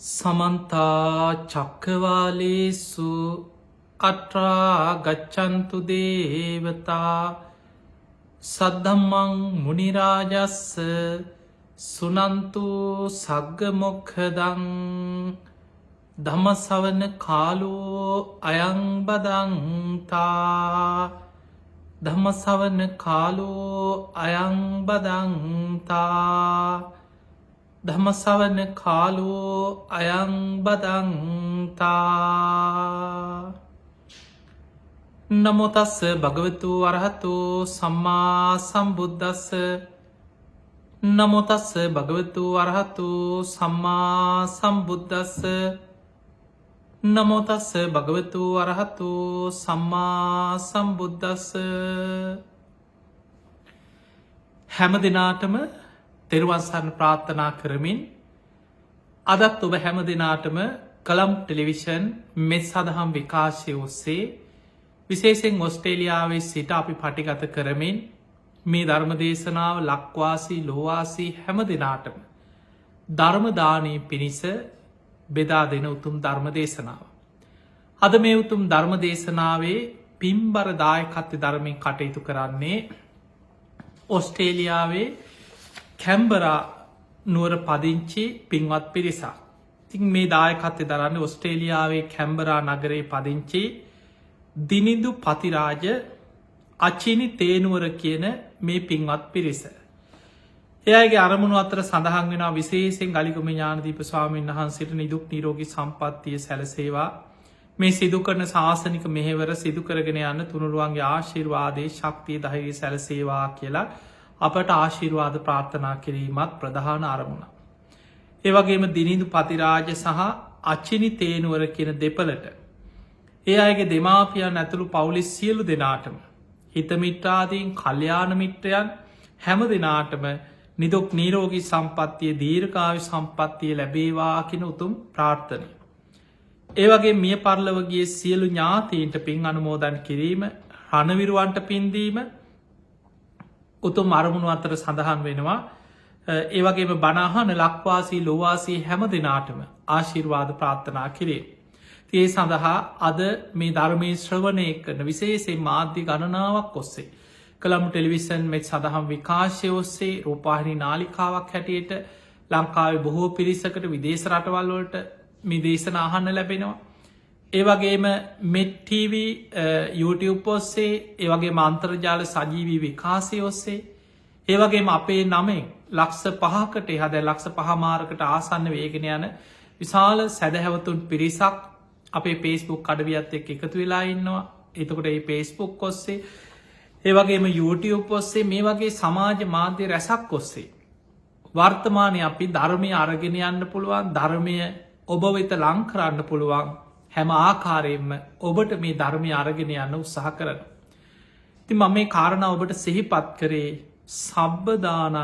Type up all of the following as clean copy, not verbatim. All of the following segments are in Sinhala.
සමන්තා චක්කවාලේසු අත්‍රා ගච්ඡන්තු දේවතා සද්ධම්මං මුනි රාජස්ස සුනන්තු සග්ග මොක්ඛදං ධම්මසවන කාලෝ අයං බදන්තා ධම්මසවන කාලෝ අයං බදන්තා ධම්මසවන කාලෝ අයං බදන්තා. නමෝ තස්ස භගවතු වරහතු සම්මා සම්බුද්දස්ස. නමෝ තස්ස භගවතු වරහතු සම්මා සම්බුද්දස්ස. නමෝ තස්ස භගවතු වරහතු සම්මා සම්බුද්දස්ස. හැම දිනාටම තෙරුවන් සරණ ප්‍රාර්ථනා කරමින් අදත් ඔබ හැම දිනාටම කළම් ටෙලිවිෂන් මෙත් සදහම් විකාශය ඔස්සේ විශේෂයෙන් ඔස්ට්‍රේලියාවේ සිට අපි පටිගත කරමින් මේ ධර්ම දේශනාව ලක්වාසී ලෝවාසී හැම දිනාටම ධර්මදානය පිණිස බෙදා දෙන උතුම් ධර්ම දේශනාව. අද මේ උතුම් ධර්ම දේශනාවේ පින්බර දායකත්වය ධර්මයෙන් කටයුතු කරන්නේ ඔස්ට්‍රේලියාවේ කැම්බරා නුවර පදිංචි පින්වත් පිරිසක්. ඉතින් මේ දායකත්වය දරන්නේ ඔස්ට්‍රේලියාවේ කැම්බරා නගරයේ පදිංචි දිනිඳු පතිරාජ අචිනි තේනුවර කියන මේ පින්වත් පිරිස. එයාගේ අරමුණු අතර සඳහන් වෙන විශේෂයෙන් ගලිකුම ඥානදීප ස්වාමීන් වහන්සේට නිදුක් නිරෝගී සම්පන්නිය සැලසේවා. මේ සිදු කරන ශාසනික මෙහෙවර සිදු කරගෙන යන්න තුනුරුවන්ගේ ආශිර්වාදයේ ශක්තිය ධෛර්යය සැලසේවා කියලා අපට ආශිර්වාද ප්‍රාර්ථනා කිරීමත් ප්‍රධාන අරමුණ. ඒවගේම දිනිඳු පතිරාජ සහ අච්චිනි තේනුවර කියන දෙපලට ඒ අයගේ දෙමාපියන් ඇතුළු පවුලි සියලු දෙනාටම හිතමිට්‍රාදීන් කල්්‍යාන මිත්‍රයන් හැම දෙනාටම නිදුක් නීරෝගී සම්පත්තිය දීර්ඝායු සම්පත්තිය ලැබේවා කියන උතුම් ප්‍රාර්ථනය. ඒවගේ මිය පරලවගේ සියලු ඥාතීන්ට පින් අනුමෝදන් කිරීම රණවිරුවන්ට පින්දීම උතුම් අරමුණු අතර සඳහන් වෙනවා. ඒවගේම බණහන ලක්වාසී ලොවාසී හැම දෙනාටම ආශිර්වාද ප්‍රාර්ථනා කිරේ. තිය සඳහා අද මේ ධර්මය ශ්‍රවණය කරන විශේෂේ මාධ්‍ය ගණනාවක් ඔස්සේ කළම් ටෙලිවිෂන් මෙත් සඳහම් විකාශය ඔස්සේ රූපාහිනි නාලිකාවක් හැටියට ලංකාවේ බොහෝ පිරිසකට විදේශ රටවල්වලට මේ දේශන අහන්න ලැබෙනවා. ඒවගේම මෙට්ටව YouTube ඔස්සේ ඒවගේ මන්ත්‍රජාල සජීවී විකාසය ඔස්සේ ඒවගේම අපේ නමෙන් ලක්ෂ පහකට හද ලක්ෂ පහමාරකට ආසන්න වේගෙන යන විශාල සැදැහැවතුන් පිරිසක් අපේ පේස්බුක් අඩවියත් එක් එකතු වෙලා ඉන්නවා. එතකොට ඒ පේස්බුක් ඔස්සේ ඒවගේම YouTube ඔස්සේ මේ වගේ සමාජ මාධ්‍ය රැසක් ඔස්සේ වර්තමානය අපි ධර්මය අරගෙන යන්න පුළුවන් ධර්මය ඔබ වෙත ලංකරන්න පුළුවන් හැම ආකාරයෙන්ම ඔබට මේ ධර්මය අරගෙන යන්න උත්සාහ කරන. ති මම මේ කාරණ ඔබට සිහිපත් කරේ සබ්බදානං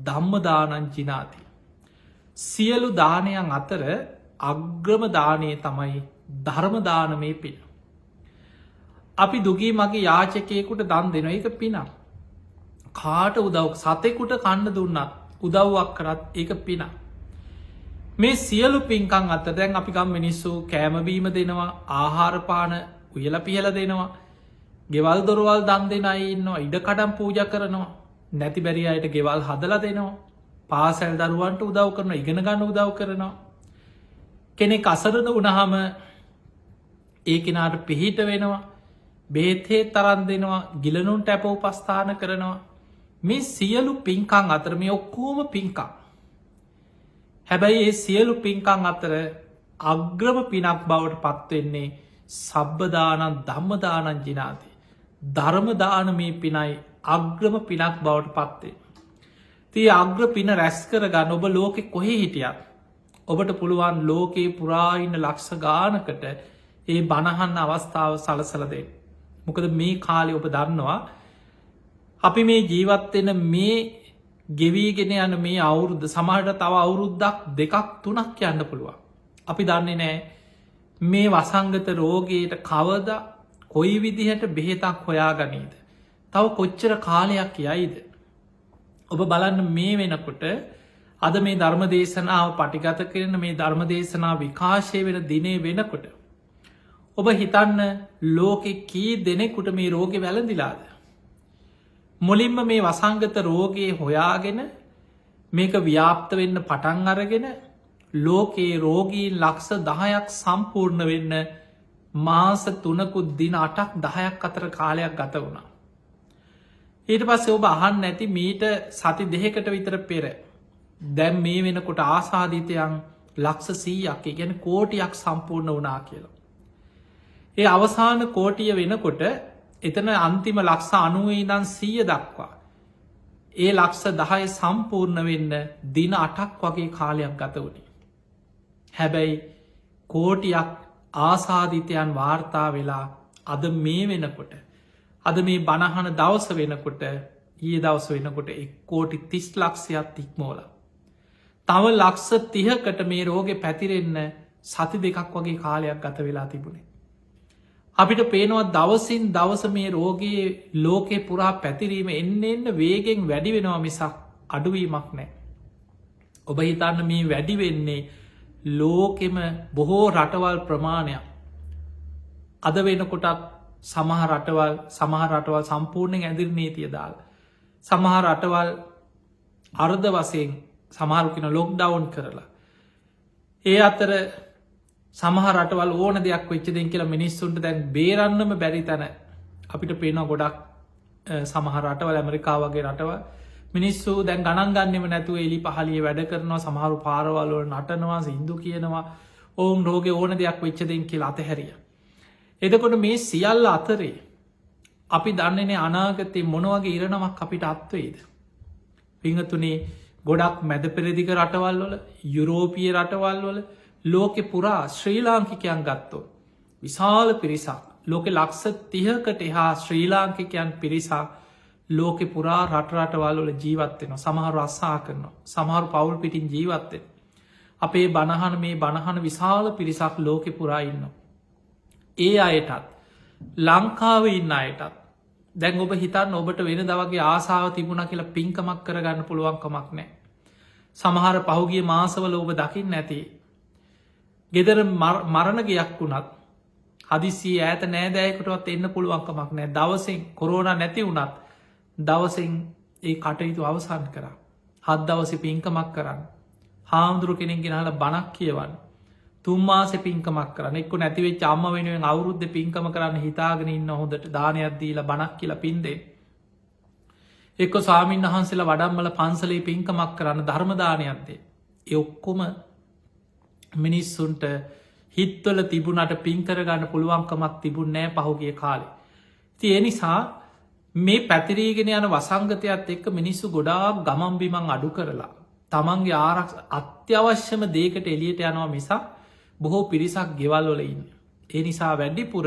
ධම්මදානං ජිනාති. සියලු දානයන් අතර අග්‍රම දානය තමයි ධර්මදානමේ පින. අපි දුගී මගේ යාචකයකුට දන් දෙන එක පිනම්. කාට උදව් සතෙකුට කණ්ඩ දුන්නත් උදව්වක් කරත් ඒක පිනම්. මේ සියලු පින්කං අත දැන් අපි ගම් මිනිස්සු කෑමබීම දෙනවා ආහාරපාන උයල පිහල දෙනවා ගෙවල් දොරවල් දන් දෙනයි ඉන්නවා ඉඩකඩම් පූජ කරනවා නැති බැරි අයට ගෙවල් හදල දෙනවා පාසැල් දරුවන්ට උදව් කරන ඉගෙන ගන්න උදව් කරනවා කෙනෙක් අසරණ වනහම ඒ කෙනාට පිහිට වෙනවා බේතේ තරන් දෙනවා ගිලනුන්ට ඇප උපස්ථාන කරනවා මේ සියලු පින්කං අතර මේ ඔක්කෝම පින්කං. හැබැයි ඒ සියලු පින්කං අතර අග්‍රම පිනක් බවට පත්වෙන්නේ සබ්බදානන් ධම්මදානන් ජිනාති. ධර්මදාන මේ පිනයි අග්‍රම පිනක් බවට පත්වේ. තිය අග්‍ර පින රැස් කර ගන්න ඔබ ලෝකෙ කොහෙ හිටියත් ඔබට පුළුවන් ලෝකයේ පුරාඉන්න ලක්ෂ ගානකට ඒ බණහන්න අවස්ථාව සලසලදේ. මොකද මේ කාලෙ ඔබ දන්නවා අපි මේ ජීවත්වෙන මේ ගෙවීගෙන යන මේ අවුරුද්ධ සමහට තව අවුරුද්දක් දෙකක් තුනක් යන්න පුළුවන්. අපි දන්නේ නෑ මේ වසංගත රෝගයට කවද කොයි විදිහට බෙහෙතක් හොයා ගනීද. තව කොච්චර කාලයක් යයිද. ඔබ බලන්න මේ වෙනකොට අද මේ ධර්ම දේශනාව පටිගත කරන මේ ධර්ම දේශනා විකාශය වෙන දිනේ වෙනකොට. ඔබ හිතන්න ලෝකෙ කී දෙනෙකුට මේ රෝග වැළඳිලාද. මුලින්ම මේ වසංගත රෝගයේ හොයාගෙන මේක ව්‍යාප්ත වෙන්න පටන් අරගෙන ලෝකයේ රෝගීන් ලක්ෂ 10ක් සම්පූර්ණ වෙන්න මාස 3කුත් දින 8ක් 10ක් අතර කාලයක් ගත වුණා. ඊට පස්සේ ඔබ අහන්න ඇති මීට සති 2කට විතර පෙර දැන් මේ වෙනකොට ආසාධිතයන් ලක්ෂ 100ක් ගැන කෝටියක් සම්පූර්ණ වනා කියලා. ඒ අවසාන කෝටිය වෙනකොට එතන අන්තිම ලක්ෂ 90 ඉඳන් 100 දක්වා ඒ ලක්ෂ 10 සම්පූර්ණ වෙන්න දින 8ක් වගේ කාලයක් ගත වුණේ. හැබැයි කෝටියක් ආසාධිතයන් වාර්තා වෙලා අද මේ වෙනකොට අද මේ බණහන දවස වෙනකොට ඊය දවස වෙනකොට 1,30 ලක්ෂයක් ඉක්මෝල. තව ලක්ෂ 30කට මේ රෝගෙ පැතිරෙන්න සති 2ක් වගේ කාලයක් ගත වෙලා තිබුණේ. අපිට පේනවා දවසින් දවස මේ රෝගයේ ලෝකෙ පුරා පැතිරීම එන්න වේගෙන් වැඩි වෙනවා මිසක් අඩුවීමක් නෑ. ඔබ හිතන්න මේ වැඩි වෙන්නේ ලෝකෙම බොහෝ රටවල් ප්‍රමාණයක්. අද වෙනකොටත් සමහ රටවල් සම්පූර්ණයෙන් ඇදිරි නීතිය දාල්. සමහ රටවල් අර්ධ වසයෙන් සමහරුකින ලොක්ඩවුන් කරලා. ඒ අතර සමහ රටවල් ඕන දෙයක් වෙච්චදෙන් කියලා මිනිස්සුන්ට දැන් බේරන්නම බැරි තැන අපිට පේනවා ගොඩක් සමහ රටවල් ඇමරිකා වගේ රටවල් මිනිස්සු දැන් ගණන් ගන්නෙම නැතුව එලි පහලිය වැඩ කරනවා සමහරු පාරවල්වල නටනවා සින්දු කියනවා ඔවුන් රෝග ඕන දෙයක් වෙච්චදෙන් කියලා අතහැරිය. එදකොට මේ සියල්ල අතරේ අපි දන්නනේ අනාගතය මොනවගේ ඉරණමක් අපිට අත්වේද. පිංහතුනේ ගොඩක් මැද පෙරදික රටවල්වල යුරෝපිය රටවල්වල ලෝකෙ පුරා ශ්‍රී ලාංකිකයන් ගත්තෝ. විශාල පිරිසක් ලෝකෙ ලක්ෂ 30කට එහා ශ්‍රී ලාංකිකයන් පිරිසක් ලෝකෙ පුරා රටරටවල්වල ජීවත්වෙන සමහරු අස්සා කරනවා සමහරු පවුල් පිටින් ජීවත්තෙන්. අපේ බණහන මේ බණහන විශාල පිරිසක් ලෝකෙ පුරා ඉන්න. ඒ අයටත් ලංකාව ඉන්න අයටත් දැන් ඔබ හිතන්න ඔබට වෙන දවගේ ආසාාව තිබුණ කියලා පින්කමක් කරගන්න පුළුවන්කමක් නෑ. සමහර පහුගිය මාසවල ඔබ දකිින් නැති. ගෙදර මරණ ගයක් වුණත් හදිසි ඇත නෑදෑයකටවත් එන්න පුළුවන්කමක් නෑ දවසෙන් කොරෝණ නැති වුණත් දවසෙන් ඒ කටයුතු අවසන් කර. හත් දවස පින්කමක් කරන්න. හාමුදුරු කෙනෙක් ගෙනහල බණක් කියවන්න. තුම්මාස පින්කමක් කරන්න එක්ක නැතිවේ චම්ම වෙනුවෙන් අවුරුද්ධ පින්කම කරන්න හිතාගෙන ඉන්න හොඳට දානයක් දීලා බණක් කියලා පින්දේ. එක්ක ස්වාමීන් වහන්සේලා වඩම්මල පන්සලේ පින්කමක් කරන්න ධර්මදානයක්දේ. ඒ ඔක්කොම මිනිස්සුන්ට හිත්වල තිබුණට පින්කරගන්න පුළුවන්කමක් තිබුණ නෑ පහුගිය කාලේ. ති එනිසා මේ පැතිරීගෙන යන වසංගතයත් එක්ක මිනිස්සු ගොඩාක් ගමම්බිමං අඩු කරලා. තමන්ගේ ආරක් අත්‍යවශ්‍යම දේකට එලියට යනවා මිසක් බොහෝ පිරිසක් ගෙවල්වල ඉන්න. ඒ නිසා වැඩිපුර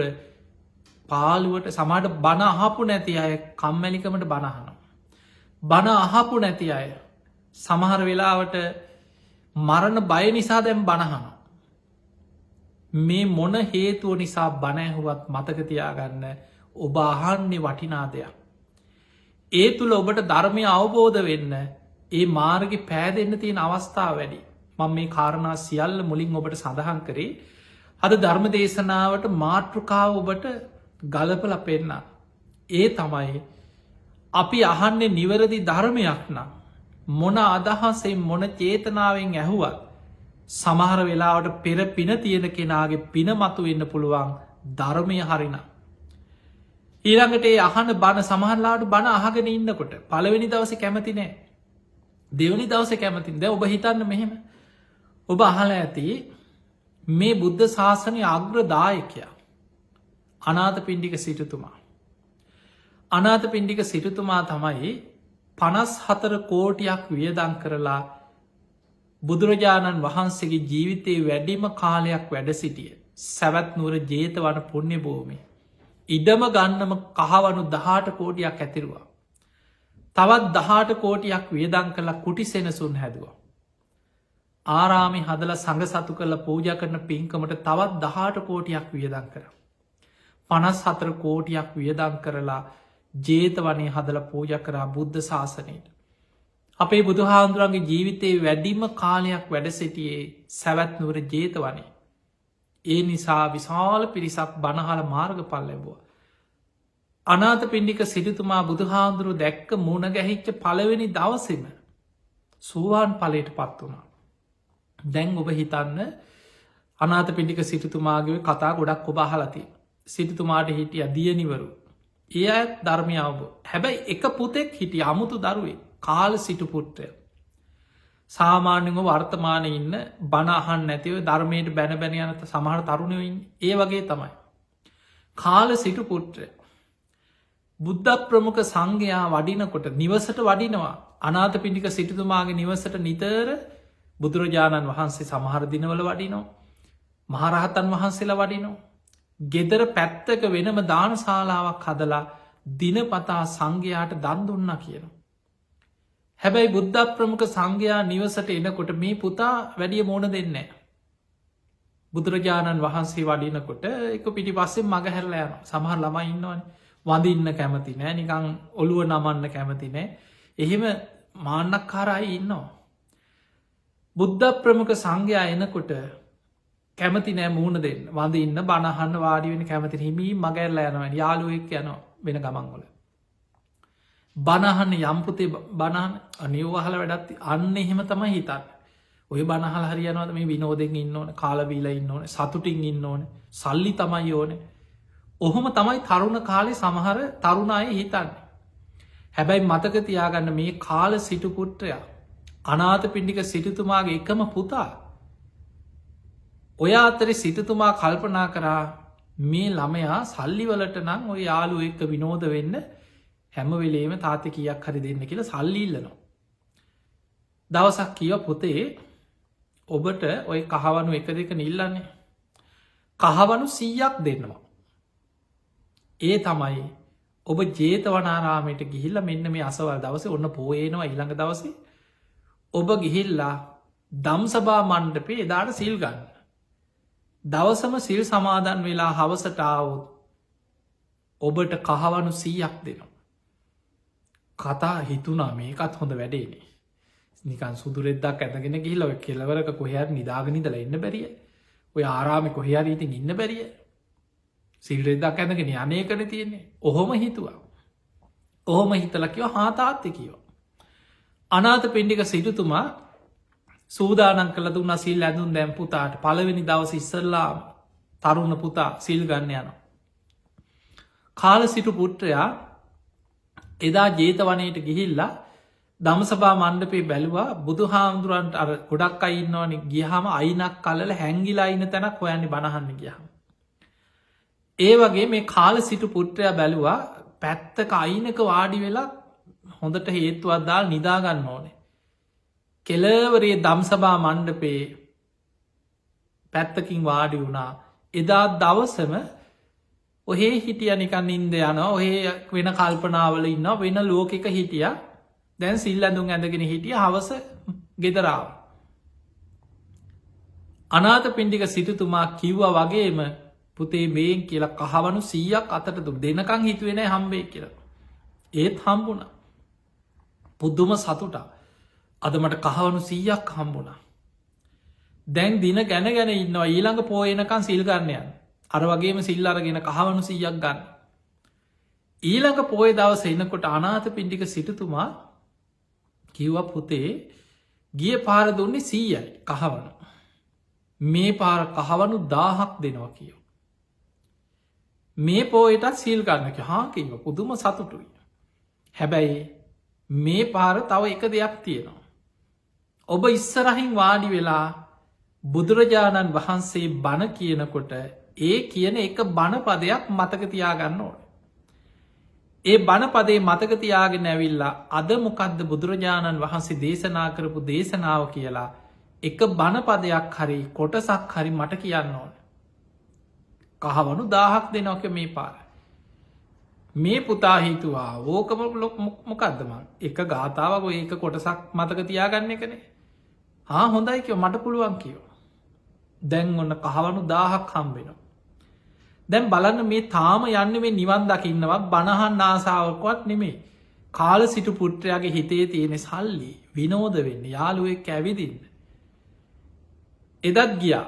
පාලුවට සමට බණ අහපු නැති අය කම්මැලිකමට බණහන. බණ අහපු නැති අය සමහර වෙලාවට මරණ බය නිසා දැම් බණහන. මේ මොන හේතුව නිසා බණැහුවත් මතකතියාගන්න ඔබ අහන්නේ වටිනා දෙයක්. ඒ තුළ ඔබට ධර්මය අවබෝධ වෙන්න ඒ මාර්ග පෑදෙන්න්න තියෙන අවස්ථාව වැඩි. මං මේ කාරණා සියල්ල මුලින් ඔබට සඳහන් කරේ අද ධර්ම දේශනාවට මාතෘකාව ඔබට ගලපල පෙන්න. ඒ තමයි අපි අහන්නේ නිවැරදි ධර්මයක් නම් මොන අදහසෙන් මොන චේතනාවෙන් ඇහුවත් සමහර වෙලාවට පෙර පින තියෙන කෙනාගේ පින මතු වෙන්න පුළුවන් ධර්මය හරිනම්. ඊළඟට ඒ අහන බණ සමහරලාට බණ අහගෙන ඉන්නකොට පළවෙනි දවස කැමති නෑ. දෙවනි දවස කැමතින් ද ඔබ හිතන්න මෙහෙම. ඔබ අහල ඇති මේ බුද්ධ ශාසනය අග්‍රදායකයා අනාථ පිණ්ඩික සිටුතුමා. අනාථ පිණ්ඩික සිටුතුමා තමයි 54 කෝටියක් වියදං කරලා බුදුරජාණන් වහන්සේගේ ජීවිතයේ වැඩිම කාලයක් වැඩ සිටිය සැවැත් නුවර ජේතවන පුුණ්‍ය භූමි. ඉඩම ගන්නම කහවනු 18 කෝටියක් ඇතිරවා. තවත් 18 කෝටියක් වියදං කලා කුටි සෙනසුන් හැදවා. ආරාමි හදල සඟ සතු කළ පූජ කරන පින්කමට තවත් 18 කෝටියක් වියදං කර. 54 කෝටියක් වියදං කරලා ජේතවනේ හදල පූජ කරා බුද්ධ ශාසනයට. අපේ බුදු හාමුදුරන්ගේ ජීවිතයේ වැඩිම කාලයක් වැඩ සිටියේ සැවැත්නුවර ජේතවනේ. ඒ නිසා විශාල පිරිසක් බණහල මාර්ග පල් ලැබුව. අනාත පිණ්ඩික සිරිතුමා බුදු හාමුදුරු දැක්ක මුණ ගැහිච්ච පළවෙනි දවසම සුවාන් පලට පත් වුණා. දැන් ඔබ හිතන්න අනාත පිණ්ඩික සිරිතුමාගේ කතා ගොඩක් ඔබ හලති. සිරිතුමාට හිටිය දියනිවරු. ඒ අත් ධර්මය අවබ හැබැයි එක පුතෙක් හිටිය අමුතු දරුවේ කාල සිටුපුට්ටය. සාමාන්‍යව වර්තමානය ඉන්න බණහන් නැතිව ධර්මයට බැන බැන යනත සමහර තරුණයඉන්න ඒ වගේ තමයි. කාල සිටුපුට්ටය. බුද්ධ ප්‍රමුඛ සංඝයා වඩිනකොට නිවසට වඩිනවා අනාත පිණික සිටිතුමාගේ නිවසට නිතර බුදුරජාණන් වහන්සේ සමහර දිනවල වඩිනෝ. මහරහතන් වහන්සේලා වඩිනෝ. ගෙදර පැත්තක වෙනම දානශාලාවක් හදලා දිනපතා සංඝයාට දන් දුන්න කියන. හැබැයි බුද්ධ ප්‍රමුඛ සංඝයා නිවසට එනකොට මේ පුතා වැඩිය මෝන දෙන්නේ. බුදුරජාණන් වහන්සේ වඩිනකොට එක පිටි පස්සේ මග හැරලා යන සමහර ළමයි ඉන්නවන වඳඉන්න කැමති නෑ නිකං ඔළුව නමන්න කැමති නෑ එහෙම මාන්නක් කාරයි ඉන්නවා. බුද්ධ ප්‍රමුඛ සංඝයා එනකොට කැමති නෑ මූුණ දෙන්න වඳ ඉන්න බණහන්න වාඩිවෙන කැමති හිමී මගැරල යනව යාලුවෙක් යන වෙන ගමන්ගොල. බණහන්න යම්පුතේ බණහන් අනිවහල වැඩත්ති අන්න එහෙම තමයි හිතන්න. ඔය බණහල් හරියනවද මේ විනෝදෙන් ඉන්න ඕන කාලබීල ඉන්න ඕන සතුටින් ඉන්න ඕන සල්ලි තමයි ඕන. ඔහොම තමයි තරුණ කාලෙ සමහර තරුණය හිතන්න. හැබැයි මතක තියාගන්න මේ කාල සිටුපුට්ටයා අනාත පිණ්ඩික සිටිතුමාගේ එකම පුතා. ඔය අතරෙ සිටතුමා කල්පනා කරා මේ ළමයා සල්ලිවලට නම් ඔය යාලු එක්ක විනෝද වෙන්න හැමවෙලේම තාත කියක් හරි දෙන්න කියලා සල්ලිල්ලනවා. දවසක් කියව පොතේ ඔබට ඔය කහවනු එක දෙක නිල්ලන්නේ. කහවනු 100ක් දෙන්නවා. ඒ තමයි ඔබ ජේතවනාරාමයට ගිහිල්ල මෙන්න මේ අසවල් දවස ඔන්න පෝයනවා ඉළඟ දවසේ ඔබ ගිහිල්ලා දම්සභා මණ්ඩපේ එදාට සිල් ගන්න. දවසම සිල් සමාදන් වෙලා හවසටාවුත් ඔබට කහවනු 100ක් දෙනවා. කතා හිතුනා මේකත් හොඳ වැඩේනේ. නිකන් සුදුරෙද්දක් ඇතගෙන ගිහිල්ල ඔය කෙලවරක කොහයාට නිදාගනිදල ඉන්න බැරිය. ඔය ආරාමි කොහයාර ඉතින් ඉන්න බැරිය. සිල්රෙද්දක් ඇඳගෙන අනේකන තියෙන්නේ ඔහොම හිතුවා. ඔහොම හිතලකිව හාතාත්ත කියව. අනාත පිණ්ඩික සිටුතුමා සූදානන් කළ දුන්න සිල් ඇඳුම් දැම් පුතාට පළවෙනි දවස ඉස්සල්ලා තරුණ පුතා සිල් ගන්න යන. කාල සිටු පුට්ටයා එදා ජේතවනයට ගිහිල්ලා දමසභා මණ්ඩපේ බැලවා බුදු හාමුදුරන්ට අර ගොඩක් අයින්නවන ගියහම අයිනක් කලල හැංගිලා ඉන්න තැනක් හොයන්නේ බණහන්න ගියහම. ඒ වගේ මේ කාල සිටු පුට්ටය බැලවා පැත්තක අයිනක වාඩි වෙලා හොඳට හේතුවත්දාල් නිදාගන්න ඕනේ. කෙලවරේ දම්සභා මණ්ඩපේ පැත්තකින් වාඩි වුණා එදා දවසම ඔහේ හිටිය නිකන් ඉන්ද යන ඔහේ වෙන කල්පනාවල ඉන්න වෙන ලෝකෙක හිටිය දැන් සිල් ඇඳුම් ඇඳගෙන හිටිය හවස ගෙදරාව. අනාත පිණ්ඩික සිටුතුමා කිව්වා වගේම පුතේ මේන් කියලා කහවනු 100ක් අතට දු දෙනකං හිතුවෙන හම්බේ කියලා. ඒත් හම්බුණ පුද්දුම සතුටා අදමට කහවනු 100ක් හම්බුණා. දැන් දින ගැන ගැන ඉන්නවා ඊළඟ පෝයනකන් සිල්ගන්නයන් අර වගේම සිල් අරගෙන කහවනු 100ක් ගන්න. ඊළඟ පෝය දවස එනකොට අනාත පිණ්ඩික සිටුතුමා කිව්ව පුතේ ගිය පාර දුන්නේ 100යි කහවනු. මේ පාර කහවනු 1000ක් දෙනවා කියෝ. මේ පෝයටත් සිල් ගන්නක හාකිව පුදුම සතුටුයි. හැබැයි මේ පාර තව එක දෙයක් තියෙනවා. ඔබ ඉස්සරහින් වාඩි වෙලා බුදුරජාණන් වහන්සේ බණ කියනකොට ඒ කියන එක බණපදයක් මතකතියාගන්න ඕන. ඒ බණපදේ මතකතියාගෙන ඇවිල්ලා අද මොකක්ද බුදුරජාණන් වහන්සේ දේශනා කරපු දේශනාව කියලා එක බණපදයක් හරි කොටසක් හරි මට කියන්න ඕන. කහවනු 1000ක් දෙනෝක මේ පාර. මේ පුතා හිතුවා ඕකම ලොක් මොකක්දම එක ගාථාවක ඒක කොටසක් මතක තියාගන්න එකනේ. හොඳයි කියව මට පුළුවන් කියව. දැන් ඔන්න කහවනු 1000ක් හම්බෙනවා. දැන් බලන්න මේ තාම යන්න මේ නිවන් දකින්නවා බණහන් ආසාාවකවත් නෙමේ කාල සිටු පුට්‍රයාගේ හිතේ තියෙන සල්ලි විනෝද වෙන්න යාළුවෙක් ඇවිදින්න. එදත් ගියා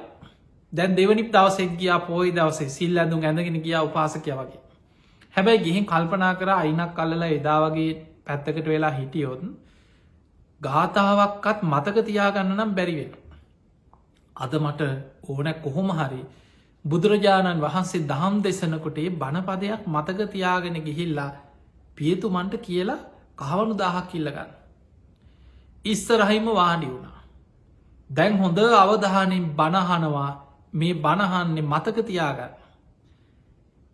දැන් දෙවනි දවසෙක් ගියා පෝයි දවසේ සිල් ඇඳුම් ඇඳගෙන ගියා උපාසකය වගේ. හැබැයි ගිහින් කල්පනා කර අයිනක් අල්ලලා එදා වගේ පැත්තකට වෙලා හිටියොත් ගාථාවක්කත් මතක තියාගන්න නම් බැරිවෙන. අද මට ඕන කොහොම හරි බුදුරජාණන් වහන්සේ දහම් දෙසනකොටේ බණපදයක් මතක තියාගෙන ගිහිල්ලා පියතුමන්ට කියලා කහවනු 1000ක් ඉල්ලගන්න. ඉස්සරහිම වාඩි වුණා. දැන් හොඳ අවධානයෙන් බණහනවා මේ බණහන්නේ මතක තියාගන්න.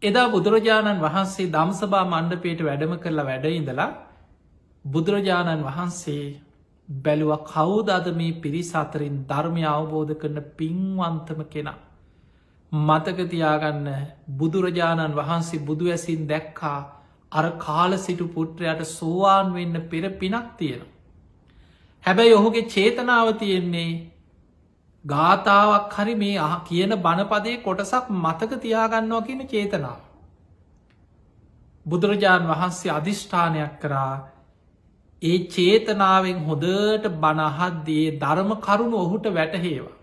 එදා බුදුරජාණන් වහන්සේ දම්සභා මණ්ඩපයට වැඩම කරලා වැඩඉඳලා බුදුරජාණන් වහන්සේ බැලුව කවුදද මේ පිරිස අතරින් ධර්මය අවබෝධ කරන පින්වන්තම කෙනා. මතකතියාගන්න බුදුරජාණන් වහන්සේ බුදු ඇසින් දැක්කා අර කාල සිටු පුට්‍රයට සෝවාන් වෙන්න පෙර පිනක් තියෙන. හැබැයි ඔහුගේ චේතනාව තියෙන්නේ ගාථාවක් හරි මේ කියන බණපදේ කොටසක් මතක තියාගන්නවා කියන චේතනාව. බුදුරජාණන් වහන්සේ අධිෂ්ඨානයක් කරා ඒ චේතනාවෙන් හොදට බණහද්දේ ධර්ම කරුණු ඔහුට වැටහේවා.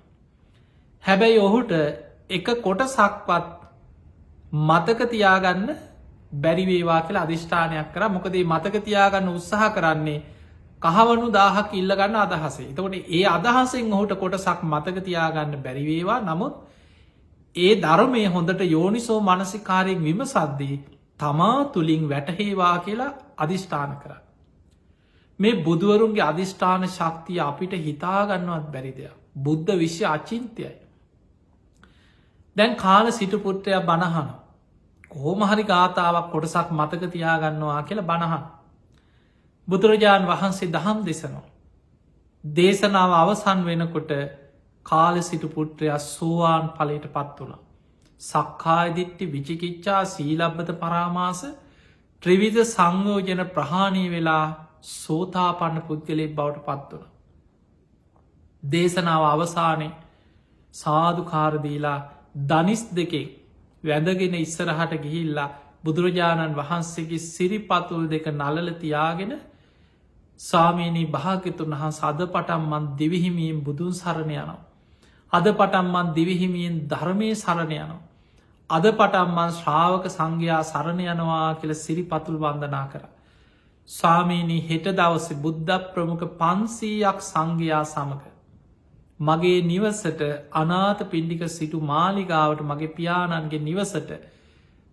හැබැයි ඔහුට එක කොටසක්වත් මතක තියාගන්න බැරිවේවා කියලා අධිෂ්ඨානයක් කර මොකදේ මතක තියාගන්න උත්සාහ කරන්නේ කහවනු 1000ක් ඉල්ලගන්න අදහසේ. එතකොට ඒ අදහසෙන් ඔහුට කොටසක් මතක තියාගන්න බැරිවේවා. නමුත් ඒ ධර්මය හොඳට යෝනිසෝ මනසිකාරයෙන් විමසද්දී තමා තුළින් වැටහේවා කියලා අධිෂ්ඨාන කර. මේ බුදුවරුන්ගේ අධිෂ්ඨාන ශක්තිය අපිට හිතාගන්නවත් බැරිදයක්. බුද්ධ විශ්‍ය අචින්තයයි. දැන් කාල සිටුපුට්‍රය බණහන කෝමහරි ගාථාවක් කොටසක් මතක තියාගන්නවා කියලා බණහන්. බුදුරජාණන් වහන්සේ දහම් දෙසනවා. දේශනාව අවසන් වෙනකොට කාල සිටුපුට්‍රයා සෝවාන් ඵලයට පත් වුණ. සක්කායදිට්ටි විචිකිච්චා සීලබ්බත පරාමාස ත්‍රිවිධ සංයෝජන ප්‍රහාණය වෙලා සෝතාපන්න පුද්ගලයෙක් බවට පත් වන. දේශනාව අවසානය සාධකාරදීලා දනිස් දෙකෙක් වැදගෙන ඉස්සරහට ගිහිල්ලා බුදුරජාණන් වහන්සේගේ සිරිපතුල් දෙක නලල තියාගෙන ස්වාමීනී භාග්‍යතුන් වහන්ස අද පටම්මන් දිවිහිමියෙන් බුදුන් සරණ යනවා. අද පටම්මන් දිවිහිමියෙන් ධර්මය සරණ යනවා. අද පටම්මන් ශ්‍රාවක සංඝයා සරණ යනවා කියල සිරිපතුල් වන්දනා කර. ස්වාමීනී හෙට දවස බුද්ධ ප්‍රමුඛ 500ක් සංඝයා සමඟ මගේ නිවසට අනාත පිණ්ඩික සිටු මාලිගාවට මගේ පියාණන්ගේ නිවසට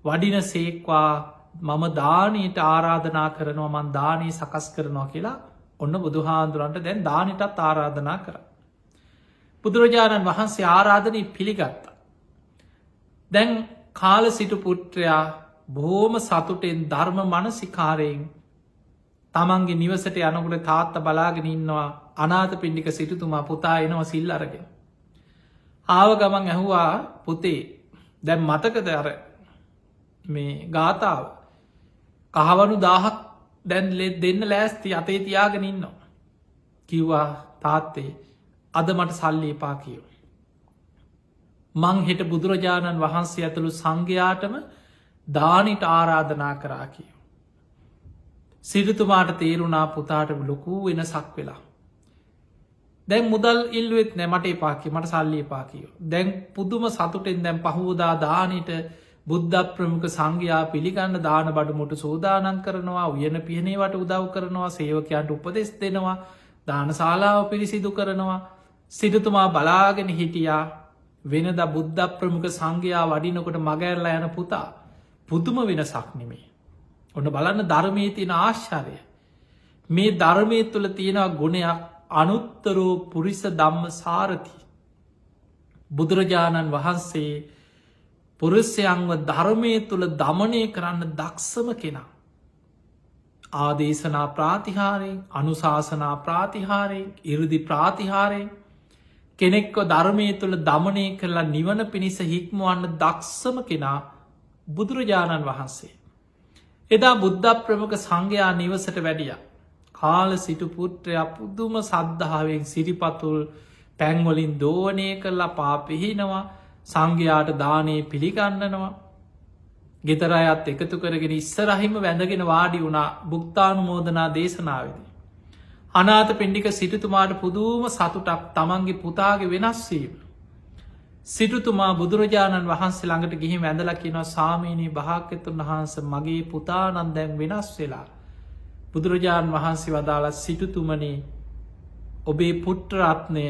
වඩින සේක්වා මම දානීට ආරාධනා කරනවා මන් දානී සකස් කරනවා කියලා ඔන්න බුදුහාන්දුරන්ට දැන් දානිටත් ආරාධනා කර. බුදුරජාණන් වහන්සේ ආරාධනී පිළිගත්ත. දැන් කාල සිටු පුට්‍රයා බොහෝම සතුටෙන් ධර්ම මනසිකාරයෙන් තමන්ගේ නිවසට යනකුට තාත්ත බලාගෙන ඉන්නවා අනාත පිණ්ඩික සිටුතුමා පුතා එනවා සිල් අරගෙන. ආව ගමන් ඇහුවා පුතේ දැම් මතකද අර මේ ගාථාව කහවනු 1000ක් දැන් දෙන්න ලෑස්ති අතේ තියාගෙන ඉන්නවා. කිව්වා තාත්තේ අද මට සල්ලි එපා කියව. මං හෙට බුදුරජාණන් වහන්සේ ඇතුළු සංඝයාටම දානිට ආරාධනා කරා කියව. සිරිතුමාට තේරුණා පුතාට ලොකු වෙනසක් වෙලා. දැන් මුදල් ඉල්ුවෙත් නෑමට එපාකි මට සල්ලි එපාකියෝ. දැන් පුදුම සතුටෙන් දැන් පහෝදා දානට බුද්ධ ප්‍රමුඛ සංඝයා පිළිගන්න දාන බඩුමුට සෝදානන් කරනවා උයන පියනේවට උදව් කරනවා සේවකයන්ට උපදෙස් දෙනවා දානශාලාව පිරිසිදු කරනවා. සිටතුමා බලාගෙන හිටියා වෙනද බුද්ධ ප්‍රමුඛ සංඝයා වඩිනකොට මගඇරලා යන පුතා පුදුම වෙනසක් නෙමේ. ඔන්න බලන්න ධර්මය තියෙන ආශ්චරය. මේ ධර්මය තුළ තියෙනවා ගුණයක් අනුත්තරෝ පුරිස ධම්ම සාරති. බුදුරජාණන් වහන්සේ පුරුෂයන්ව ධර්මය තුළ දමනය කරන්න දක්ෂම කෙනා. ආදේශනා ප්‍රාතිහාරයෙන් අනුශාසනා ප්‍රාතිහාරයෙන් ඉරදි ප්‍රාතිහාරයෙන් කෙනෙක්ව ධර්මය තුළ දමනය කරලා නිවන පිණිස හික්මුවන්න දක්ෂම කෙනා බුදුරජාණන් වහන්සේ. එදා බුද්ධ ප්‍රමුඛ සංඝයා නිවසට වැඩිය. කාල සිටු පුට්‍රයා පුදුම සද්ධාවෙන් සිරිපතුල් පැංවලින් දෝනය කරලා පාපිහිනවා සංඝයාට දානයේ පිළිගන්නනවා. ගෙදර අයත් එකතු කරගෙන ඉස්සරහිම වැඳගෙන වාඩි වුණා භුක්තානුමෝදනා දේශනාවේදී. අනාථ පිණ්ඩික සිටුතුමාට පුදුම සතුටක් තමන්ගේ පුතාගේ වෙනස්වීම. සිටුතුමා බුදුරජාණන් වහන්සේ ළඟට ගිහි වැඳල කියනවා සාමීනී භාග්‍යතුන් වහන්ස මගේ පුතානන් දැන් වෙනස් වෙලා. බුදුරජාණන් වහන්සේ වදාළ සිටුතුමනි ඔබේ පුට්ටරත්නය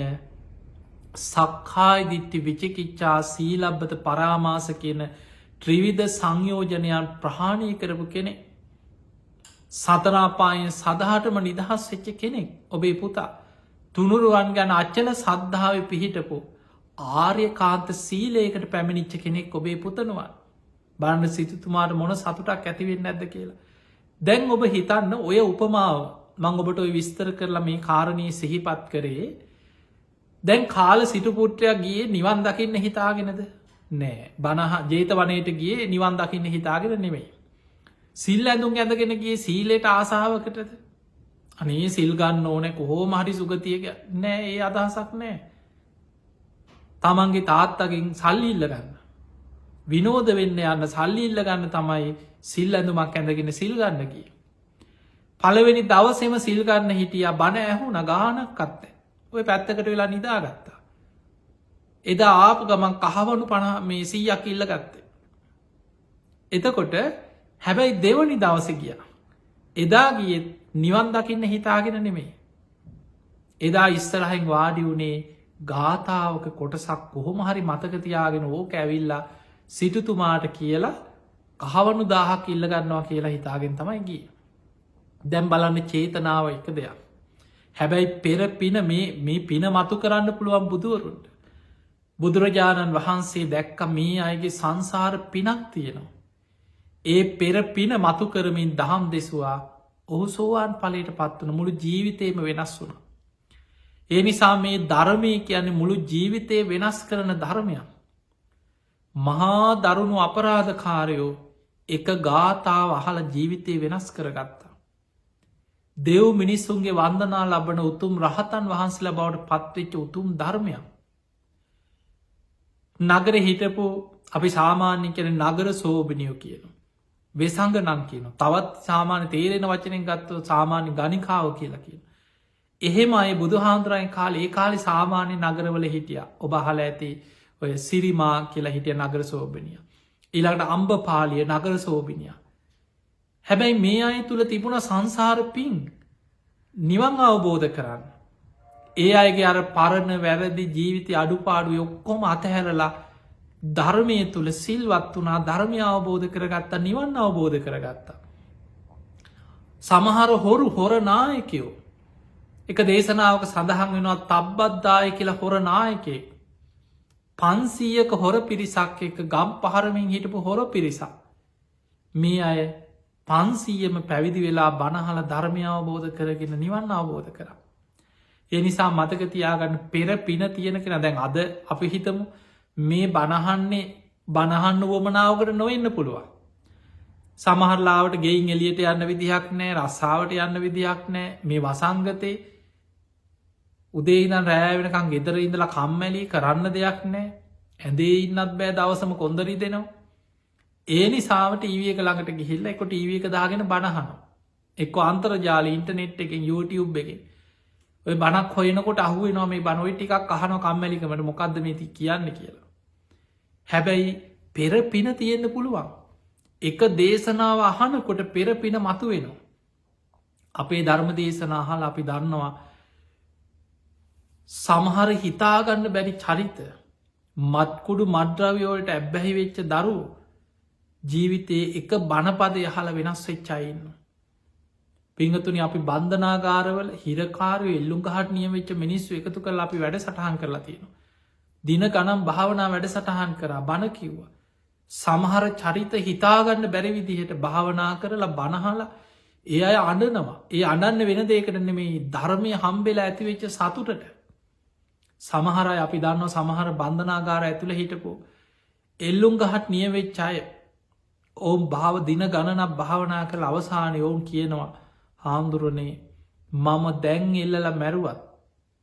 සක්කායි දිට්ටි විචිකිච්චා සීලබ්බත පරාමාස කියන ත්‍රිවිධ සංයෝජනයන් ප්‍රහාණය කරපු කෙනෙ. සතරාපායෙන් සදහටම නිදහස් වෙච්ච කෙනෙක් ඔබේ පුතා. තුනුරුවන් ගැන අච්චල සද්ධාව පිහිටපු ආර්ය කාන්ත සීලයකට පැමිණිච්ච කෙනෙක් ඔබේ පුතනවා. බාණ්ඩ සිතුතුමාට මොන සතුටක් ඇතිවෙන්න ඇද කියලා. දැන් ඔබ හිතන්න ඔය උපමාව මං ඔබට ඔය විස්තර කරලා මේ කාරණී සිහිපත් කරේ. දැන් කාල සිටුපුට්‍රයක් ගිය නිවන් දකින්න හිතාගෙනද නෑ බනහ ජේත වනයට ගිය නිවන් දකින්න හිතාගෙන නෙමෙයි. සිල් ඇඳුම් ඇඳගෙන ගිය සීලයට ආසාාවකටද අනේ සිල්ගන්න ඕනෑ කොහෝ මහරි සුගතියක නෑ ඒ අදහසක් නෑ. තමන්ගේ තාත්තකින් සල්ලි ඉල්ල ගන්න. විනෝද වෙන්න යන්න සල්ලි ඉල්ල ගන්න තමයි සිල් ඇඳුමක් ඇඳගෙන සිල්ගන්න ගිය. පළවෙනි දවසෙම සිල්ගන්න හිටිය බණ ඇහුන ගානක් අත්ත ඔය පැත්තකට වෙලා නිදාගත්තා. එදා ආපු ගමන් කහවනු මේ 100ක් ඉල්ල ගත්තේ. එතකොට හැබැයි දෙවනි දවස ගිය. එදා ගිය නිවන් දකින්න හිතාගෙන නෙමේ. එදා ඉස්සරහින් වාඩි වුණේ ගාථාවක කොටසක් කොහොම හරි මතකතියාගෙන ඕක ඇවිල්ලා සිටුතුමාට කියලා කහවනු 1000ක් ඉල්ලගන්නවා කියලා හිතාගෙන තමයි ගිය. දැම් බලන්න චේතනාව එක දෙයක්. හැබැයි පෙර පින මේ පින මතු කරන්න පුළුවන් බුදුවරුන්ට. බුදුරජාණන් වහන්සේ දැක්ක මේ අයගේ සංසාර පිනක් තියෙනවා. ඒ පෙර පින මතු කරමින් දහම් දෙසවා ඔහු සෝවාන් පලට පත්වන මුළු ජීවිතයම වෙනස් වුණ. ඒ නිසා මේ ධර්මය කියන්නේ මුළු ජීවිතය වෙනස් කරන ධර්මයක්. මහා දරුණු අපරාධකාරයෝ එක ගාථාව අහල ජීවිතය වෙනස් කරගත්තා. දෙව් මිනිස්සුන්ගේ වන්දනා ලබන උතුම් රහතන් වහන්සේලා බවට පත්වෙච්ච උතුම් ධර්මයක්. නගර හිටපු අපි සාමාන්‍ය කෙන නගර සෝභනියෝ කියන. වෙසංග නම් කියන තවත් සාමාන්‍ය තේරෙන වචනෙන් ගත්ව සාමාන්‍ය ගනිකාව කියලා කියන. එහෙම අය බුදු හාන්දුරයි කාල ඒ කාලි සාමාන්‍ය නගරවල හිටිය ඔබ හල ඇති ඔය සිරිමා කියලා හිටිය නගර සෝභනිය. ඊළඟට අම්බ පාලිය නගර සෝභනිය. හැබැයි මේ අය තුළ තිබුණ සංසාර පින් නිවන් අවබෝධ කරන්න. ඒ අයගේ අර පරණ වැරදි ජීවිතය අඩුපාඩු ඔක්කොම අතහැරලා ධර්මය තුළ සිල්වත් වනා ධර්මය අවබෝධ කරගත්තා නිවන් අවබෝධ කරගත්තා. සමහර හොරු හොරනායකයෝ එක දේශනාවක සඳහන් වෙනවා තබ්බද්දාය කියලා හොරනායකෙක් 500ක හොර පිරිසක් එක ගම් පහරමින් හිටපු හොර පිරිසක්. මේ අය 500ම පැවිදි වෙලා බණහල ධර්මය අවබෝධ කරගෙන නිවන් අවබෝධ කර. ඒ නිසා මතකතියාගන්න පෙර පින තියෙන කෙන දැන් අද අපි හිතමු මේ බණහන්නේ බණහන්න වුවමනාවකට නොවෙන්න පුළුවන්. සමහරලාවට ගෙයින් එලියට යන්න විදිහක් නෑ රස්සාාවට යන්න විදිහක් නෑ මේ වසංගතය උදේඉදන් රෑවෙනකං ගෙදර ඉඳලා කම්මැලි කරන්න දෙයක් නෑ ඇඳේ ඉන්නත් බෑ දවසම කොන්දරී දෙනවා. ඒ නිසාට ටීවියක ළඟට ගිහිල්ල එක ටීවක දාගෙන බණහන එක්ක අන්තර්ජාල ඉන්ටනෙට් එකෙන් YouTube එකෙන් ඔය බණක් හොයනකොට අහුව නොම මේ බනොයි ටිකක් අහන කම්මැලිකමට මොකක්ද මේති කියන්න කියලා. හැබැයි පෙර පින තියෙන්න්න පුළුවන්. එක දේශනාව අහනකොට පෙර පින මතු වෙනවා. අපේ ධර්ම දේශනාහල් අපි දන්නවා සමහර හිතාගන්න බැරි චරිත මත්කුඩු මද්‍රවයෝලට ඇබ්බැහි වෙච්ච දරු ජීවිතයේ එක බණපදය හල වෙනස් වෙච්චයින්න. පිංහතුනි අපි බන්ධනාගාරවල හිරකාරය එල්ලුම් ගහට නියවෙච්ච මිනිස්සු එකතු කල් අපි වැඩ සටහන් කරලා තියෙනවා. දින ගනම් භාවනා වැඩ සටහන් කරා බණ කිව්ව. සමහර චරිත හිතාගන්න බැරි විදිහට භාවනා කරලා බණහලා ඒ අය අඩනවා ඒ අඩන්න වෙන දේකරන මේ ධර්මය හම්බෙලා ඇතිවෙච්ච සතුටට සමහරය අපි දන්න සමහර බන්ධනාගාර ඇතුළ හිටපු එල්ලුම් ගහට නියවෙච්චාය ඔවුන් භාව දින ගණනක් භාවනා කළ අවසානය ඔවුන් කියනවා හාමුදුරනේ මම දැන් එල්ලල මැරුවත්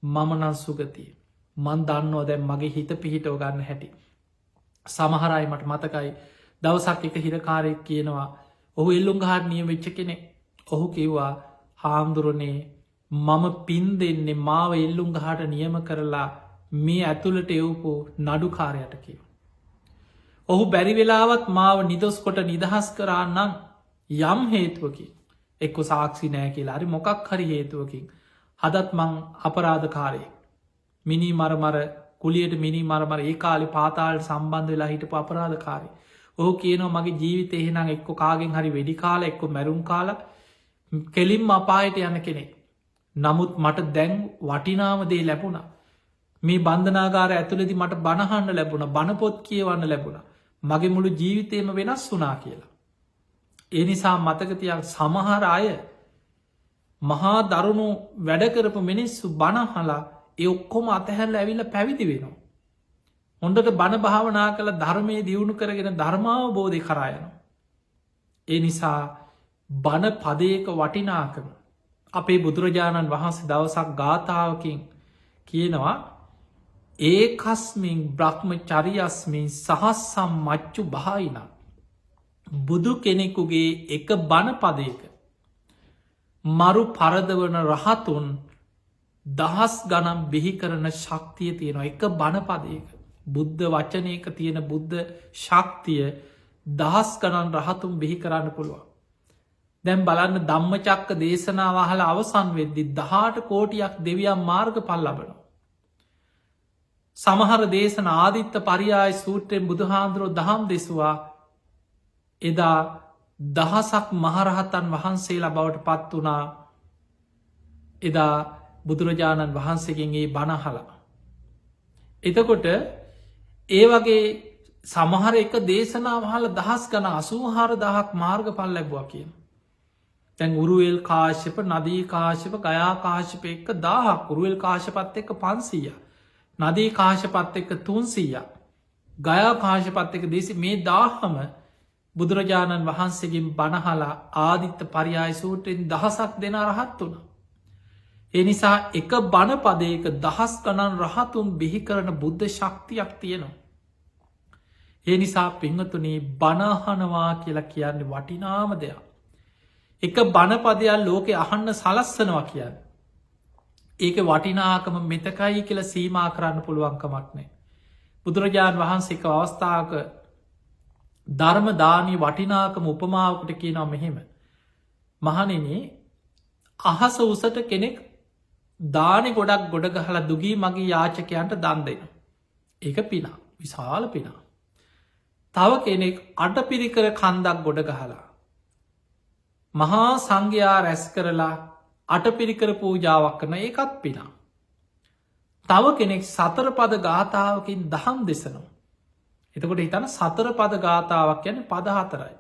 මම නන් සුගතිය මන් දන්නෝ දැන් මගේ හිත පිහිටෝ ගන්න හැටි. සමහරයි මට මතකයි දවසක් එක හිරකාරයෙක් කියනවා ඔහු එල්ලුම් ගහට නිය වෙච්ච කෙනෙ ඔහු කිව්වා හාමුදුරනේ මම පින් දෙන්නේ මාව එල්ලුම් ගහට නියම කරලා මේ ඇතුළට එවපු නඩුකාරයට කියව. ඔහු බැරි වෙලාවත් මාව නිදොස් කොට නිදහස් කරන්නම් යම් හේතුවකින් එක්ක සාක්ෂි නෑ කියලා හරි මොකක් හරි හේතුවකින් හදත් මං අපරාධකාරය මිනි මරමර කුලියට මිනි මරමර ඒ කාලි පාතාල් සම්බන්ධ වෙලා හිටපු අපරාධකාරය. ඔහු කියනවා මගේ ජීවිත එහෙනම් එක්ක කාගෙන් හරි වෙඩි කාල එක්ක මැරුම් කාල කෙලින්ම අපායට යන කෙනෙක්. නමුත් මට දැන් වටිනාම දේ ලැබුණ. මේ බන්ධනාගාර ඇතුළෙදි මට බණහන්න ලැබුණ බණපොත් කියවන්න ලැබුණ. මගේ මුළු ජීවිතයම වෙනස් වනා කියලා. ඒ නිසා මතකතියක් සමහර අය මහා දරුණු වැඩකරපු මිනිස්සු බණහලා ඒ ඔක්කොම අතහැරල ඇවිල්ල පැවිදි වෙනවා. හොඳට බණ භාවනා කළ ධර්මය දියුණු කරගෙන ධර්මාවබෝධය කරායන. ඒ නිසා බණ පදයක වටිනාකම අපේ බුදුරජාණන් වහන්සේ දවසක් ගාථාවකින් කියනවා ඒකස්මින් බ්‍රහ්ම චරියස්මින් සහස්සම් මච්චු භායින බුදු කෙනෙකුගේ එක බණ පදයක මරු පරදවන රහතුන් දහස් ගනම් බිහි කරන ශක්තිය තියෙනවා එක බණපදයක බුද්ධ වචනයක තියෙන බුද්ධ ශක්තිය දහස් ගණන් රහතුන් බිහි කරන්න පුළුවන්. දැම් බලන්න ධම්මචක්ක දේශනාවහල අවසන් වෙද්දි 18 කෝටියක් දෙවියන් මාර්ග පල් ලබනවා. සමහර දේශන ආදිත්ත පරියාය සූත්‍රයෙන් බුදුහාන්දුරෝ දහම් දෙසවා එදා දහසක් මහරහතන් වහන්සේලා බවට පත් වනා එදා බුදුරජාණන් වහන්සේගෙන්ගේ බණහලා. එතකොට ඒ වගේ සමහර එක දේශනාවහල දහස් ගන 84,000ක් මාර්ග පල් ලැබවා කියන. තැන් උරුවල් කාශ්‍යප නදී කාශප ගයා කාශප එක්ක 1000 උරුවල් කාශපත් එක්ක 500 නදී කාශපත් එක්ක 300 ගයා කාශපත් එක දේශ මේ 1000ම බුදුරජාණන් වහන්සේගෙන් බණහලා ආදිත්ත පරියාය සූත්‍රයෙන් දහසක් දෙන රහත් වුණ. ඒ නිසා එක බණ පදයක දහස් ගණන් රහතුන් බිහි කරන බුද්ධ ශක්තියක් තියෙනවා. ඒ නිසා පිංහතුනේ බණහනවා කියලා කියන්නේ වටිනාම දෙයක්. එක බණපදයක් ලෝකෙ අහන්න සලස්සනවා කියන්න. ඒක වටිනාකම මෙතකයි කියල සීමා කරන්න පුළුවන්කමක් නෑ. බුදුරජාණන් වහන්සේ එක අවස්ථාවක ධර්ම දානී වටිනාකම උපමාවකට කියනවා මෙහෙම. මහනෙනේ අහස උසට කෙනෙක් දානෙ ගොඩක් ගොඩ ගහලා දුගී මගේ යාචකයන්ට දන් දෙන. ඒක පිනා විශාල පිනා. තව කෙනෙක් අටපිරිකර කන්දක් ගොඩ ගහලා. මහා සංඝයා රැස් කරලා අටපිරිකර පූජාවක් කරන ඒකත් පිනා. තව කෙනෙක් සතර පද ගාථාවකින් දහම් දෙසනවා. එතකොට හිතන සතර පද ගාථාවක් යන පදහතරයි.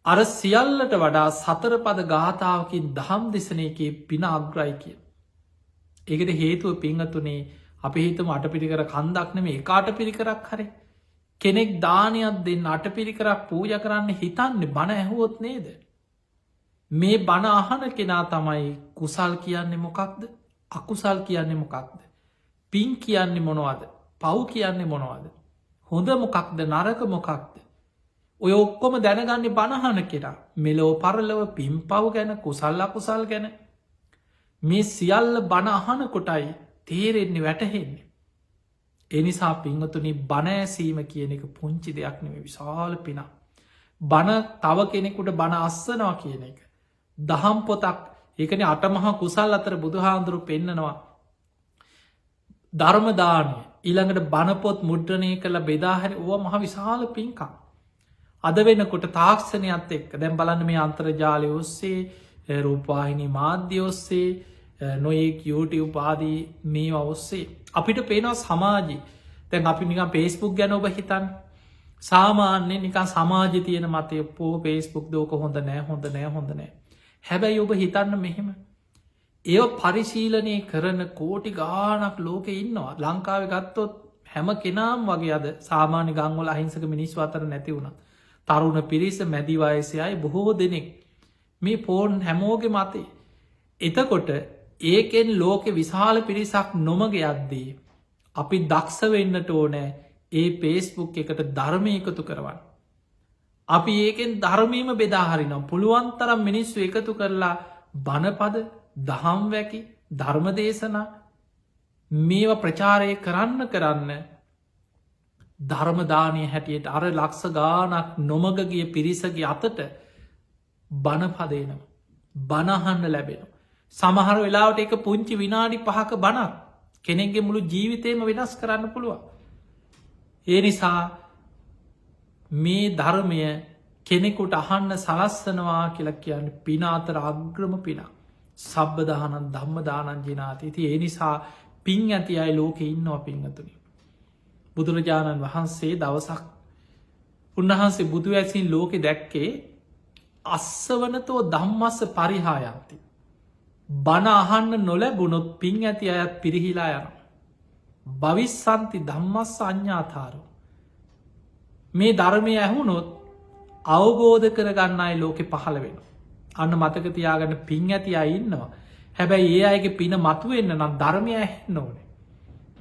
අර සියල්ලට වඩා සතර පද ගාථාවකින් දහම් දෙසන එකේ පින අග්‍රයි කිය. ඒකට හේතුව පිංහතුනේ අපි හිතම අටපිරිකර කන්දක්නම ඒකාට පිරිකරක් හරි. කෙනෙක් දානයක් දෙන්න අටපිරිකරක් පූජ කරන්න හිතන්නේ බණ ඇහුවොත් නේද. මේ බණ අහන කෙනා තමයි කුසල් කියන්නේ මොකක්ද අකුසල් කියන්නේ මොකක්ද. පින් කියන්නේ මොනවද පව් කියන්නේ මොනවද. හොඳ මොකක්ද නරක මොකක්ද. ඔය ඔක්කොම දැනගන්නේ බණහන කෙනා මෙලෝ පරලව පින් පව් ගැන කුසල් අකුසල් ගැන මේ සියල්ල බණ අහන කොටයි තේරෙන්නේ වැටහෙන්නේ. එනිසා පිංහතුනි බණෑසීම කියන එක පුංචි දෙයක් නෙම විශාල පිනා. බණ තව කෙනෙකුට බණ අස්සනවා කියන එක. දහම් පොතක් ඒකන අටමහා කුසල් අතර බුදුහාන්දුරු පෙන්නනවා. ධර්මදානය ඊළඟට බණපොත් මුද්‍රණය කළ බෙදාහැර ඕ මහ විශාල පින්කම්. අද වෙනකොට තාක්ෂණයත් එක්ක දැම් බලන්න මේ අන්තර්ජාලය ඔස්සේ රූපවාහිනි මාධ්‍ය ඔස්සේ නොයෙක් YouTube ආදී මේ ඔස්සේ අපිට පේනවා සමාජී තැන් අපි නිකම් පේස්බුක් ගැන ඔබ හිතන් සාමාන්‍ය නිකා සමාජ තියෙන මතය පෝ පේස්බුක් දෝක හොඳ නෑ හොඳ නෑ හොඳ නෑ හැබැයි ඔබ හිතන්න මෙහෙම ඒ පරිශීලනය කරන කෝටි ගානක් ලෝකෙ ඉන්නවා ලංකාව ගත්තොත් හැම කෙනාම් වගේ අද සාමාන්‍ය ගංවල අහිංසක මිනිස් අතර නැති වුණ තරුණ පිරිස මැදිවයසයයි බොහෝ දෙනෙක් මේ පෝර්න් හැමෝගෙ මතේ එතකොට ඒකෙන් ලෝකෙ විශාල පිරිසක් නොමග යද්දී අපි දක්ෂ වෙන්නට ඕනෑ ඒ පේස්බුක් එකට ධර්මය එකතු කරවන්න. අපි ඒකෙන් ධර්මීම බෙදාහරිනම් පුළුවන් තරම් මිනිස්සු එකතු කරලා බණපද දහම් වැකි ධර්ම දේශනා මේවා ප්‍රචාරය කරන්න ධර්මදානය හැටියට අර ලක්ෂ ගානක් නොමගගිය පිරිසගේ අතට බණපදේනවා. බණහන්න ලැබෙන. සමහර වෙලාවට එක පුංචි විනාඩි 5ක බණක් කෙනෙක්ගේ මුළු ජීවිතයම වෙනස් කරන්න පුළුවන්. ඒ නිසා මේ ධර්මය කෙනෙකුට අහන්න සලස්සනවා කියලා කියන්න පින අතර අග්‍රම පින. සබ්බදානන් ධම්මදානන් ජනාති. ති ඒ නිසා පින් ඇති අයි ලෝකෙ ඉන්නවා පින්ගතුනි. බුදුරජාණන් වහන්සේ දවසක් උන්වහන්සේ බුදු ඇසින් ලෝකෙ දැක්කේ අස්සවනතෝ ධම්මස්ස පරිහායන්ති. බණ අහන්න නොලැබුණොත් පින් ඇති අයත් පිරිහිලා යන. භවිස්සන්ති ධම්මස්ස අඥ්ඥාතාරු. මේ ධර්මය ඇහුණොත් අවබෝධ කරගන්න අයි ලෝකෙ පහළ වෙන. අන්න මතක තියාගන්න පින් ඇති අය ඉන්නවා. හැබැයි ඒ අයගේ පින මතුවෙන්න නම් ධර්මය ඇහෙන්න ඕනේ.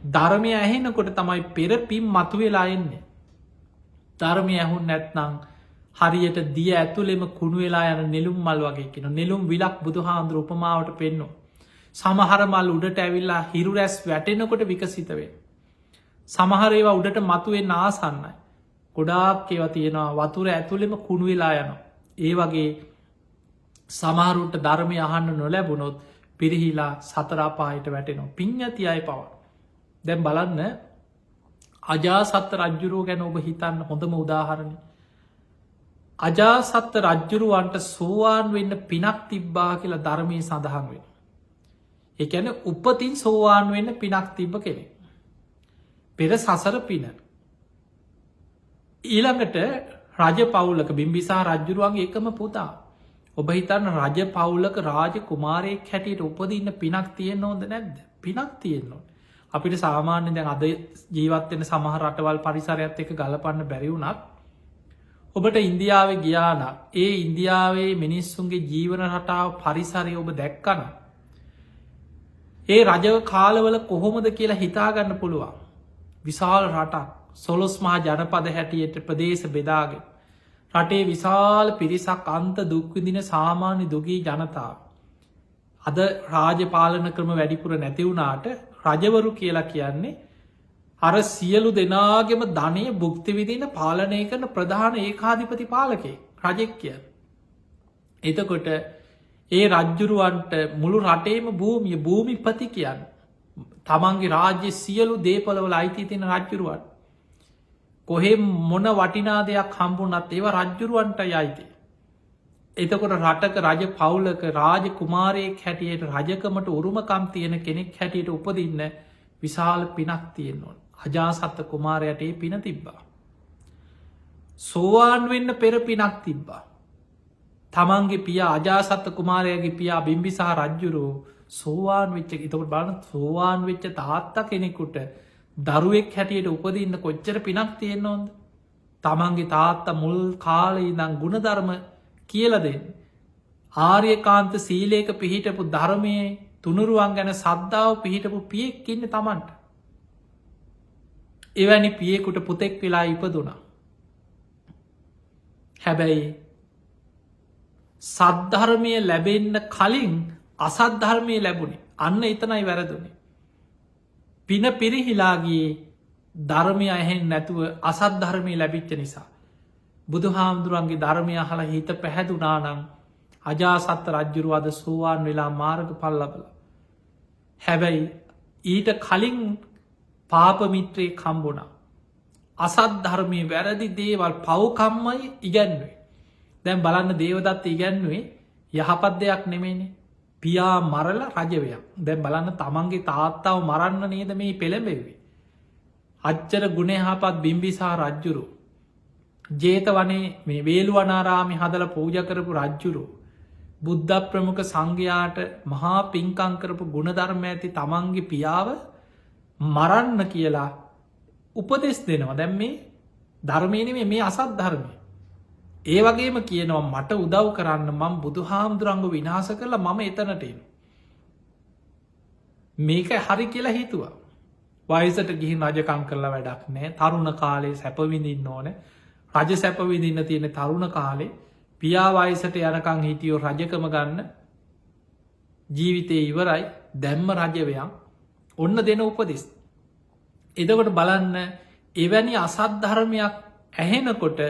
ධර්මය ඇහෙනකොට තමයි පෙර පින් මතුවෙලා එන්නේ. ධර්මය ඇහුන් නැත්නං හරියට දිය ඇතුළෙම කුණු වෙලා යන නෙළුම් මල් වගේ කියන නෙළුම් විලක් බුදු හාන්දුර උපමාවට පෙන්නවා. සමහර මල් උඩට ඇවිල්ලා හිරු රැස් වැටෙනකොට විකසිතවේ. සමහර ඒවා උඩට මතුවෙන් ආසන්නයි. ගොඩාක් ඒව තියෙනවා වතුර ඇතුළෙම කුණු වෙලා යනවා. ඒ වගේ සමහරුන්ට ධර්මය අහන්න නොලැබුණොත් පිරිහිලා සතරාපායට වැටෙනවා. පින් ඇති අය පවා. දැම් බලන්න අජාසත්ත රජ්ජුරුව ගැන ඔබ හිතන්න හොඳම උදාහරණය. අජාසත්ත රජ්ජුරුවන්ට සෝවාන් වෙන්න පිනක් තිබ්බා කියලා ධර්මය සඳහන් වෙන. එකැන උපතින් සෝවාන් වෙන්න පිනක් තිබ්බ කෙනෙ. පෙර සසර පින. ඊළඟට රජ පවුලක බිම්බිසා රජ්ජුරුවන්ගේ එකම පුතා. ඔබ හිතන්න රජ පවුලක රාජ කුමාරයෙක් හැටියට උපදන්න පිනක් තියෙන් ඕොද නැද්ද පිනක් තියෙන්නවා. අපිට සාමාන්‍ය දැන් අද ජීවත්වෙන සමහ රටවල් පරිසරයත් එක ගලපන්න බැරිවුණත් ඔබට ඉන්දියාව ගියාන ඒ ඉන්දියාවේ මිනිස්සුන්ගේ ජීවන රටාව පරිසරය ඔබ දැක්කන. ඒ රජව කාලවල කොහොමද කියලා හිතාගන්න පුළුවන්. විශාල රටක් සොලොස් මහා ජනපද හැටියට ප්‍රදේශ බෙදාගෙන. රටේ විශාල පිරිසක් අන්ත දුක්විදින සාමාන්‍ය දුගී ජනතාව. අද රාජපාලන ක්‍රම වැඩිපුර නැතිවුණාට රජවරු කියලා කියන්නේ අර සියලු දෙනාගෙම ධනය බුක්තිවිදින පාලනය කරන ප්‍රධාන ඒකාධිපති පාලකේ රජෙක් කියන්න. එතකොට ඒ රජ්ජුරුවන්ට මුළු රටේම භූමිය භූමිපති කියන්න. තමන්ගේ රාජ්‍ය සියලු දේපලවල අයිති තින රජ්ජුරුවන්. කොහෙ මොන වටිනා දෙයක් හම්බුනත් ඒව රජ්ජුරුවන්ට අයිති. එතකොට රටක රජ පවුලක රාජ කුමාරයෙක් හැටියට රජකමට උරුමකම් තියෙන කෙනෙක් හැටියට උපදින්න විශාල පිනක් තියෙන්නවා. අජාසත්ත කුමාරයට ඒ පින තිබ්බා. සෝවාන් වෙන්න පෙර පිනක් තිබ්බා. තමන්ගේ පිය අජාසත්ත කුමාරයගේ පියා බිම්බිසාහ රජ්ජුරෝ සෝවාන් වෙච්ච එතකට බලන සෝවාන් වෙච්ච තාත්තා කෙනෙකුට දරුවෙක් හැටියට උපදින්න කොච්චර පිනක් තියෙන්න ඕොද. තමන්ගේ තාත්තා මුල් කාලයි දං ගුණධර්ම කියල දෙන්න. ආර්යකාන්ත සීලේක පිහිටපු ධර්මය තුනුරුවන් ගැන සද්ධාව පිහිටපු පියෙක් ඉන්න තමන්ට. එවැනි පියෙකුට පුතෙක් වෙලා ඉපදුනා. හැබැයි සද්ධර්මය ලැබෙන්න කලින් අසද්ධර්මය ලැබුණේ අන්න එතනයි වැරදුනේ. පින පිරිහිලාගේ ධර්මය ඇහෙන් නැතුව අසද්ධර්මය ලැබිච්ච නිසා. බුදු හාමුදුරුවන්ගේ ධර්මය හල හිත පැහැදුනානං අජාසත්ත රජ්ජුරුවද සෝවාන් වෙලා මාර්ග පල්ලබල. හැබැයි ඊට කලින් පාපමිත්‍රයේ කම්බුණා. අසද්ධර්මය වැරදි දේවල් පවකම්මයි ඉගැන්වේ. දැන් බලන්න දේවදත්ත ඉගැන්වේ යහපත් දෙයක් නෙමේනේ. පියා මරල රජවයක් දැන් බලන්න තමන්ගේ තාත්තාව මරන්න නේද මේ පෙළඹෙවේ. අච්චර ගුණහපත් බිම්බිසා රජ්ජුරු. ජේත වනේ මේ වේළුවනාරාමි හදල පූජ කරපු රජ්ජුරු. බුද්ධ ප්‍රමුඛ සංඝයාට මහා පින්කංකරපු ගුණධර්ම ඇති තමන්ගේ පියාව මරන්න කියලා උපදෙස් දෙනවා. දැම් මේ ධර්මයනම මේ අසත් ධර්මය. ඒ වගේම කියනවා මට උදව් කරන්න මං බුදු හාමුදුරංග විනාස කරලා මම එතනටෙන. මේක හරි කියලා හිතුවා. වයිසට ගිහින් රජකං කරලා වැඩක් නෑ තරුණ කාලේ සැපවිඳින්න ඕන රජ සැපවිදින්න තියෙන තරුණ කාලේ පියාවයිසට යනකං හිටියෝ රජකම ගන්න ජීවිතය ඉවරයි දැම්ම රජවයන් ඔන්න දෙන උපදෙස්. එදකොට බලන්න එවැනි අසද්ධර්මයක් ඇහෙනකොට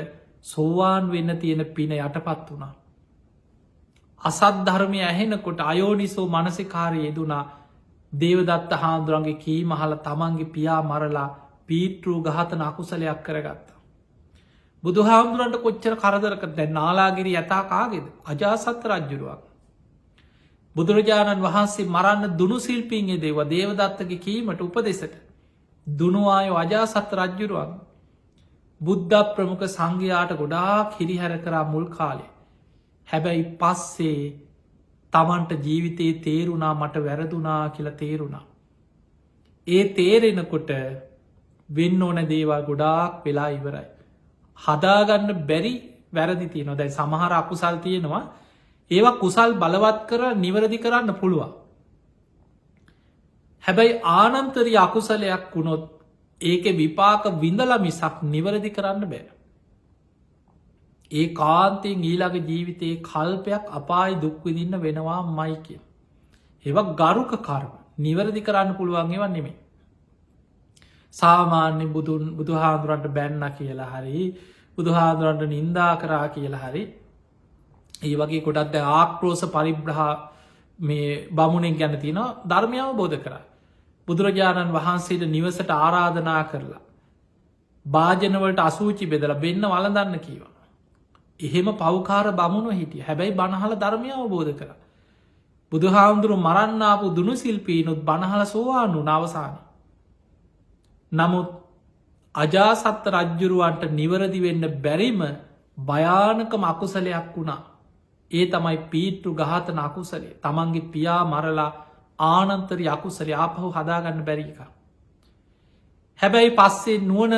සෝවාන් වෙන්න තියෙන පින යටපත් වුණා. අසද්ධර්මය ඇහෙනකොට අයෝනිසෝ මනසිකාරය යෙදුනා දේවදත්ත හාමුදුරන්ගේ කීමහල තමන්ගේ පියා මරලා පීට්‍රූ ගහතන අකුසලයක් කරගත්ත. බුදු හාමුදුරන්ට කොච්චර කරදරක දැන් නාලාගිරි යතා කාගෙද අජාසත්ත රජ්ජුරුවක්. බුදුරජාණන් වහන්සේ මරන්න දුනු සිල්පීන්ගේ දේව දේවදත්තගේ කීමට උපදෙසට දුනුවායෝ අජාසත්ත රජ්ජුරුවන් බුද්ධ ප්‍රමුඛ සංඝයාට ගොඩාක් හිරිහැර කරා මුල් කාලේ. හැබැයි පස්සේ තමන්ට ජීවිතයේ තේරුණා මට වැරදුනා කියල තේරුණා. ඒ තේරෙනකොට වෙන්න ඕන දේවල් ගොඩාක් වෙලා ඉවරයි. හදාගන්න බැරි වැරදි තියනවා දැයි සමහර අකුසල් තියෙනවා ඒවා කුසල් බලවත් කර නිවරදි කරන්න පුළුවන්. හැබැයි ආනන්තරි අකුසලයක් වුණොත් ඒක විපාක විඳල මිසක් නිවරදි කරන්න බෑ. ඒ කාන්තයෙන් ඊළඟ ජීවිතයේ කල්පයක් අපායි දුක්විදින්න වෙනවා මයි කිය. ඒවක් ගරුක කර්ම නිවරදි කරන්න පුළුවන් ඒවන් නෙමේ. සාමාන්‍ය බුදු හාදුරන්ට බැන්න කියලා හරි බුදුහාදුරන්ට නින්දා කරා කියලා හරි ඒ වගේ කොටත් ආක්‍රෝස පරිබ්‍රහ මේ බමුණෙන් ගැන තින ධර්මයාව බෝධ කර. බුදුරජාණන් වහන්සේට නිවසට ආරාධනා කරලා. භාජනවලට අසූචි බෙදල බෙන්න වලදන්න කීවා. එහෙම පවකාර බමුණු හිටිය හැබැයි බණහල ධර්මයාව බෝධ කර. බුදුහාමුදුරු මරන්නාපු දුනු සිල්පීනුත් බණහල සෝවානු නවසාන. නමුත් අජාසත්ත රජ්ජුරුවන්ට නිවරදි වෙන්න බැරිම භයානකම අකුසලයක් වුණා. ඒ තමයි පීට්ටු ගහතන අකුසලේ තමන්ගේ පියා මරලා ආනන්තරි අකුසල ආපහු හදාගන්න බැරික. හැබැයි පස්සේ නුවන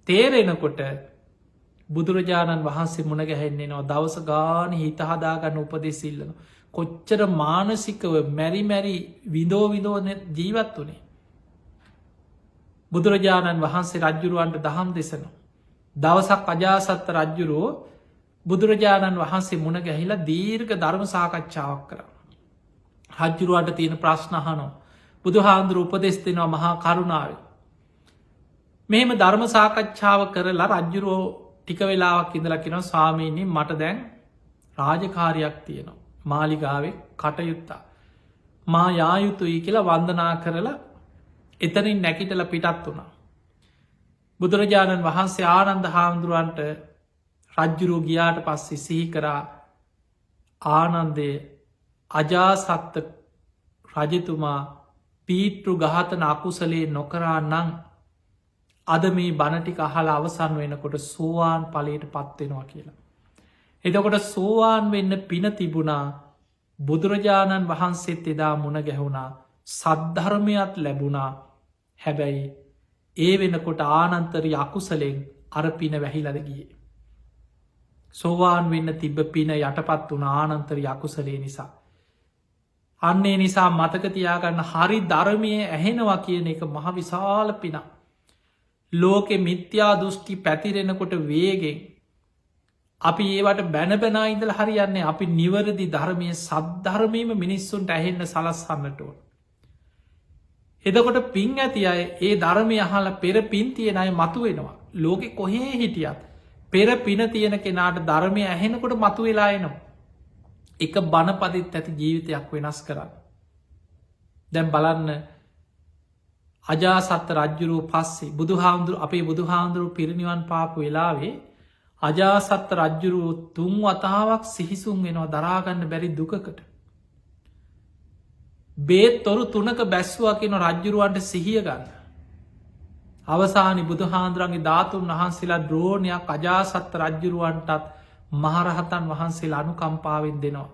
තේරෙනකොට බුදුරජාණන් වහන්සේ මුණ ගැහෙන්නේ නවා දවස ගාන හිත හදාගන්න උපදෙසිල්ලන. කොච්චර මානසිකව මැරි විදෝ විදෝන ජීවත් වනේ. බුදුරජාණන් වහන්සේ රජ්ජුරුවන්ට දහම් දෙසනවා. දවසක් අජාසත්ත රජ්ජුරුවෝ බුදුරජාණන් වහන්සේ මුණ ගැහිලා දීර්ඝ ධර්ම සාකච්ඡාවක් කර. රජ්ජුරුවන්ට තියෙන ප්‍රශ්නහනෝ බුදු හාන්දුරු උපදෙස් දෙෙනවා මහා කරුණාව. මෙහෙම ධර්ම සාකච්ඡාව කරලා රජ්ජුරුවෝ ටික වෙලාවක් ඉඳලකිෙන ස්වාමීණී මට දැන් රාජකාරයක් තියෙනවා. මාලිගාවේ කටයුත්තා. මා යායුතුයි කියලා වන්දනා කරලා එතනින් නැකිටල පිටත් වුණා. බුදුරජාණන් වහන්සේ ආනන්ද හාමුදුරුවන්ට රජ්ජුරුව ගියාට පස්සේ සිහි කරා ආනන්දය අජාසත්ත රජතුමා පීට්ටු ගහතන අකුසලේ නොකරා නං අද මේ බණටික අහල අවසන් වෙනකොට සෝවාන් පලට පත්වෙනවා කියලා. එතකොට සෝවාන් වෙන්න පින තිබුණා බුදුරජාණන් වහන්සේත් එදා මුණ ගැහුණා සද්ධර්මයක් ලැබුණා හැබැයි ඒ වෙනකොට ආනන්තරි අකුසලෙන් අර පින වැහිලද ගියේ. සෝවාන් වෙන්න තිබ්බ පින යටපත් වුණ ආනන්තරි අකුසලේ නිසා. අන්නේ නිසා මතකතියාගන්න හරි ධර්මය ඇහෙනවා කියන එක මහ විශාල පිනා. ලෝකෙ මිත්‍යා දෘෂ්ටි පැතිරෙනකොට වේගෙන් අපි ඒවට බැනබැනයිඉදල හරියන්නේ අපි නිවරදි ධර්මය සද්ධර්මීම මිනිස්සුන්ට ඇහෙන්න සලස්හන්නටුව. එදකොට පින් ඇති අය ඒ ධර්මය අහල පෙර පින් තියෙන අය මතු වෙනවා. ලෝකෙ කොහේ හිටියත් පෙර පින තියෙන කෙනාට ධර්මය ඇහෙනකොට මතු වෙලා එනවා. එක බණපදිත් ඇති ජීවිතයක් වෙනස් කරන්න. දැම් බලන්න අජාසත්ත රජ්ජුරුව පස්සේ බුදුහාමුදුරු අපේ බුදුහාමුදුරු පිරිනිවන් පාපු වෙලාවේ අජාසත්ත රජ්ජුරුව තුන් වතාවක් සිහිසුන් වෙනවා දරාගන්න බැරි දුකකට. බේත් තොරු තුනක බැස්වා කියන රජ්ජුරුවන්ට සිහිය ගන්න. අවසානි බුදුහාන්දුරන්ගේ ධාතුන් වහන්සේලා ද්‍රෝණයක් අජාසත්ත රජ්ජුරුවන්ටත් මහරහතන් වහන්සේලා අනුකම්පාවෙන් දෙනවා.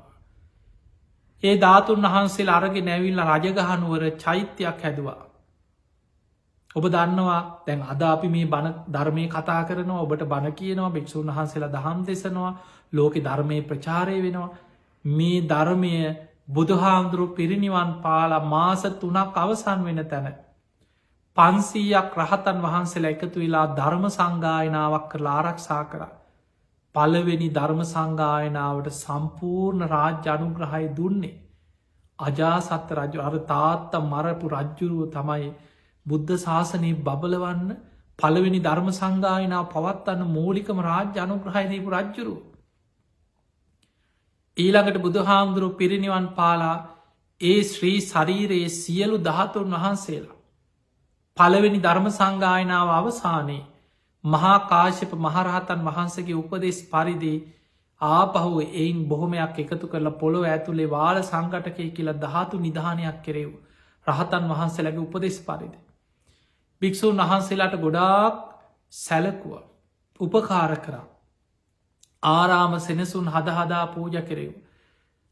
ඒ ධාතුන් වහන්සේ අරගෙන නැවිල්ල රජගහනුවර චෛත්‍යයක් හැදවා. ඔබ දන්නවා දැන් අද අපි මේ බණ ධර්මය කතා කරනවා ඔබට බණ කියනවා භික්‍ෂූන් වහන්සේලා දහම් දෙසනවා ලෝකෙ ධර්මය ප්‍රචාරය වෙනවා මේ ධර්මය බුදුහාමුදුරු පිරිනිවන් පාලා මාස 3ක් අවසන් වෙන තැන 500ක් රහතන් වහන්සේලා එකතු වෙලා ධර්ම සංගායනාවක් කරලා ආරක්ෂා කර පළවෙනි ධර්ම සංගායනාවට සම්පූර්ණ රාජ්‍ය අනුග්‍රහය දුන්නේ අජාසත් රජු අර තාත්ත මරපු රජ්ජුරුව තමයි බුද්ධ ශාසනයේ බබලවන්න පළවෙනි ධර්ම සංගායනාව පවත්වන්න මූලිකම රාජ්‍ය අනුග්‍රහයදීපු රජ්ජුරුව. ඊළඟට බුදු හාමුදුරුව පිරිනිවන් පාලා ඒ ශ්‍රී ශරීරයේ සියලු ධාතුන් වහන්සේලා. පළවෙනි ධර්ම සංගායනාව අවසානයේ මහා කාශ්‍යප මහරහතන් වහන්සගේ උපදෙස් පරිදි ආපහුව එයින් බොහොමයක් එකතු කරලා පොළොව ඇතුළේ වාල සංගටකය කියලා ධාතු නිධානයක් කෙරෙව් රහතන් වහන්සේලගේ උපදෙස් පරිදි. භික්‍ෂූන් වහන්සේලාට ගොඩාක් සැලකුව උපකාර කරා. ආරාම සෙනසුන් හදහදා පූජ කෙරෙව්.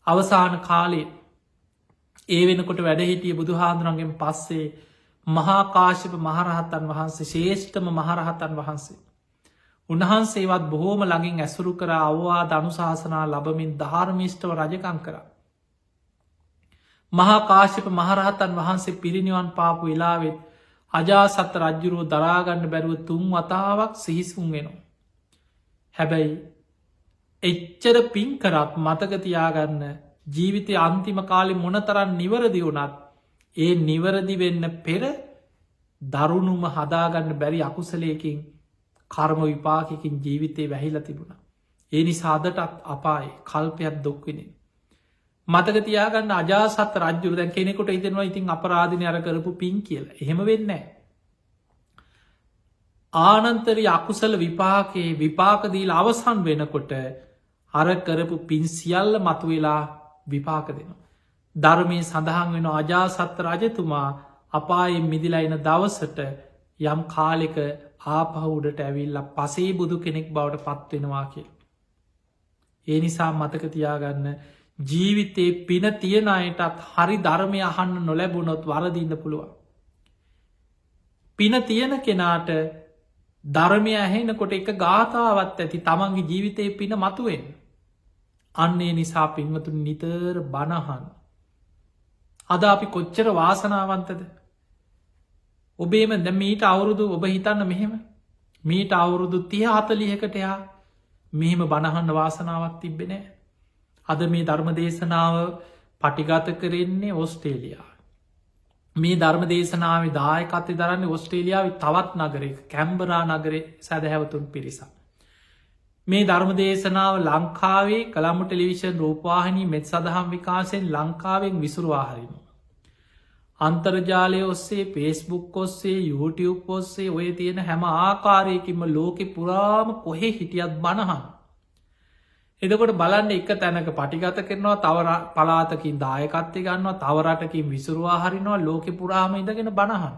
අවසාන කාලේ ඒ වෙනකොට වැඩහිටිය බුදු හාදුරන්ගෙන් පස්සේ මහාකාශප මහරහතන් වහන්සේ ශේෂ්ඨම මහරහතන් වහන්සේ. උන්වහන්සේවත් බොහෝම ළඟින් ඇසුරු කර අවවා දනුශාසනා ලබමින් ධාර්මිෂ්ටව රජකං කර. මහාකාශප මහරහතන් වහන්සේ පිරිනිවන් පාපු වෙලාවෙත් අජාසත්ත රජ්ජුරුව දරාගන්න බැරුව තුන් වතාවක් සිහිසුන් වෙනවා. හැබැයි එච්චර පින් කරත් මතකතියාගන්න ජීවිතය අන්තිම කාලි මොනතරන් නිවරදි වුනත් ඒ නිවරදි වෙන්න පෙර දරුණුම හදාගන්න බැරි අකුසලයකින් කර්ම විපාකින් ජීවිතය වැහිල තිබුණ. ඒ නිසාදටත් අපායි කල්පයක් දොක්වෙනෙ. මතකතියාගන්න අජාසත් රජ්ජුර දැන් කෙනෙකුට ඉතෙනවා ඉතින් අපරාධනය අර කරපු පින් කියල එහෙම වෙන්න. ආනන්තරි අකුසල විපාකයේ විපාකදීල අවසන් වෙනකොට අර කරපු පින් සියල්ල මතුවෙලා විපාක දෙනවා. ධර්මය සඳහන් වෙන අජාසත්ත රජතුමා අපායෙන් මිදිලයින දවසට යම් කාලෙක ආපහුඩට ඇවිල්ල පසේ බුදු කෙනෙක් බවට පත්වෙනවා කිය. ඒ නිසා මතකතියාගන්න ජීවිතයේ පින තියෙන අයටත් හරි ධර්මය අහන්න නොලැබුණොත් වරදින්න පුළුවන්. පින තියෙන කෙනාට ධර්මය ඇහෙනකොට එක ගාථාවත් ඇති තමන්ගේ ජීවිතයේ පින මතුවෙන්. අන්නේ නිසා පින්වතුන් නිතර බණහන්. අද අපි කොච්චර වාසනාවන්තද. ඔබේම ද මීට අවුරුදු ඔබ හිතන්න මෙහෙම මීට අවුරුදු 30-40කට යා මෙහෙම බණහන්න වාසනාවක් තිබෙනෑ. අද මේ ධර්ම දේශනාව පටිගත කරෙන්නේ ඔස්ට්‍රේලියයා. මේ ධර්ම දේශනාව දායකත්ය දරන්නේ ඔස්ට්‍රේලියාව තවත් නගරේ කැම්බරා නගරේ සැදැහැවතුන් පිරිසක්. මේ ධර්ම දේශනාව ලංකාවේ කළම්මු ටෙලිවිෂන් රූපවාහිනී මෙත් සදහම් විකාශයෙන් ලංකාවෙන් විසුරුවාහරිම. අන්තර්ජාලය ඔස්සේ පේස්බුක් ඔස්සේ YouTube ඔස්සේ ඔය තියෙන හැම ආකාරයකින්ම ලෝකෙ පුරාම කොහෙ හිටියත් බණහන්. එදකොට බලන්න එක තැනක පටිගත කරනවා තව පලාතකින් දායකත්ය ගන්නවා තවරටකින් විසුරවා හරිනවා ලෝකෙ පුරාම ඉඳගෙන බණහන්.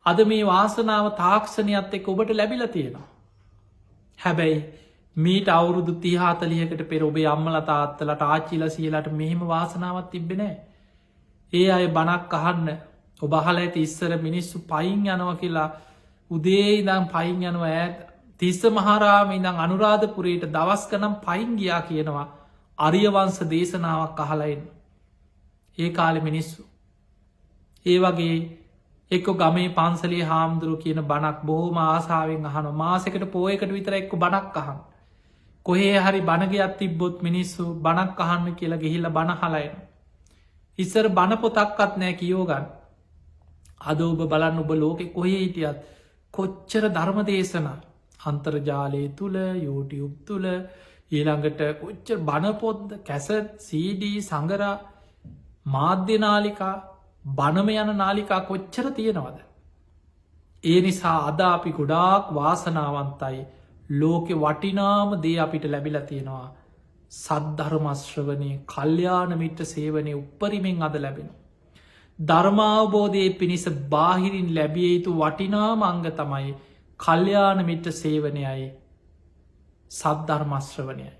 අද මේ වාසනාව තාක්ෂණයත් එක් ඔබට ලැබිල තියෙනවා. හැබැයි මීට අවුරුදු 30-40කට පෙර ඔබේ අම්මල තාත්තලට ආච්චිල සියලට මෙහෙම වාසනාවත් තිබෙනෑ. ඒ අය බණක් අහන්න ඔබහල ඇති ඉස්සර මිනිස්සු පයින් යනව කියලා උදේ ඉදම් පයින් යනව ඇත් තිස්ස මහාරාම ඉදං අනුරාධපුරයට දවස්කනම් පයින් ගියා කියනවා අරියවංස දේශනාවක් අහලයින්. ඒ කාලෙ මිනිස්සු. ඒ වගේ එක්ක ගමේ පන්සලේ හාමුදුරුව කියන බණක් බොහෝම ආසාාවෙන් අහන මාසකට පෝයකට විතර එක්ක බණක් අහන්. කොහේ හරි බණගයක් තිබ්බොත් මිනිස්සු බණක් අහන්න කියලා ගිහිල්ල බණහලයින්. ඉස්සර බණපොතක්කත් නෑ කියෝගන්න. අද ඔබ බලන්න ඔබ ලෝකෙ කොහේ හිටියත් කොච්චර ධර්ම දේශනා අන්තර්ජාලය තුළ YouTube තුළ ඊළඟට කොච්චර බණපොද්ද කැසත් CD සඟර මාධ්‍යනාලිකා බණම යන නාලිකා කොච්චර තියෙනවද. ඒ නිසා අද අපි ගොඩාක් වාසනාවන්තයි ලෝකෙ වටිනාම දේ අපිට ලැබිල තියෙනවා. සද්ධර්මශ්‍රවනය කල්්‍යාන මිට්ට සේවනය උපරිමෙන් අද ලැබෙන. ධර්මාවබෝධය පිණිස බාහිරින් ලැබිය යුතු වටිනාම අංග තමයි කල්්‍යාන මිට්ට සේවනයයි සද්ධර්මශ්‍රවනයයි.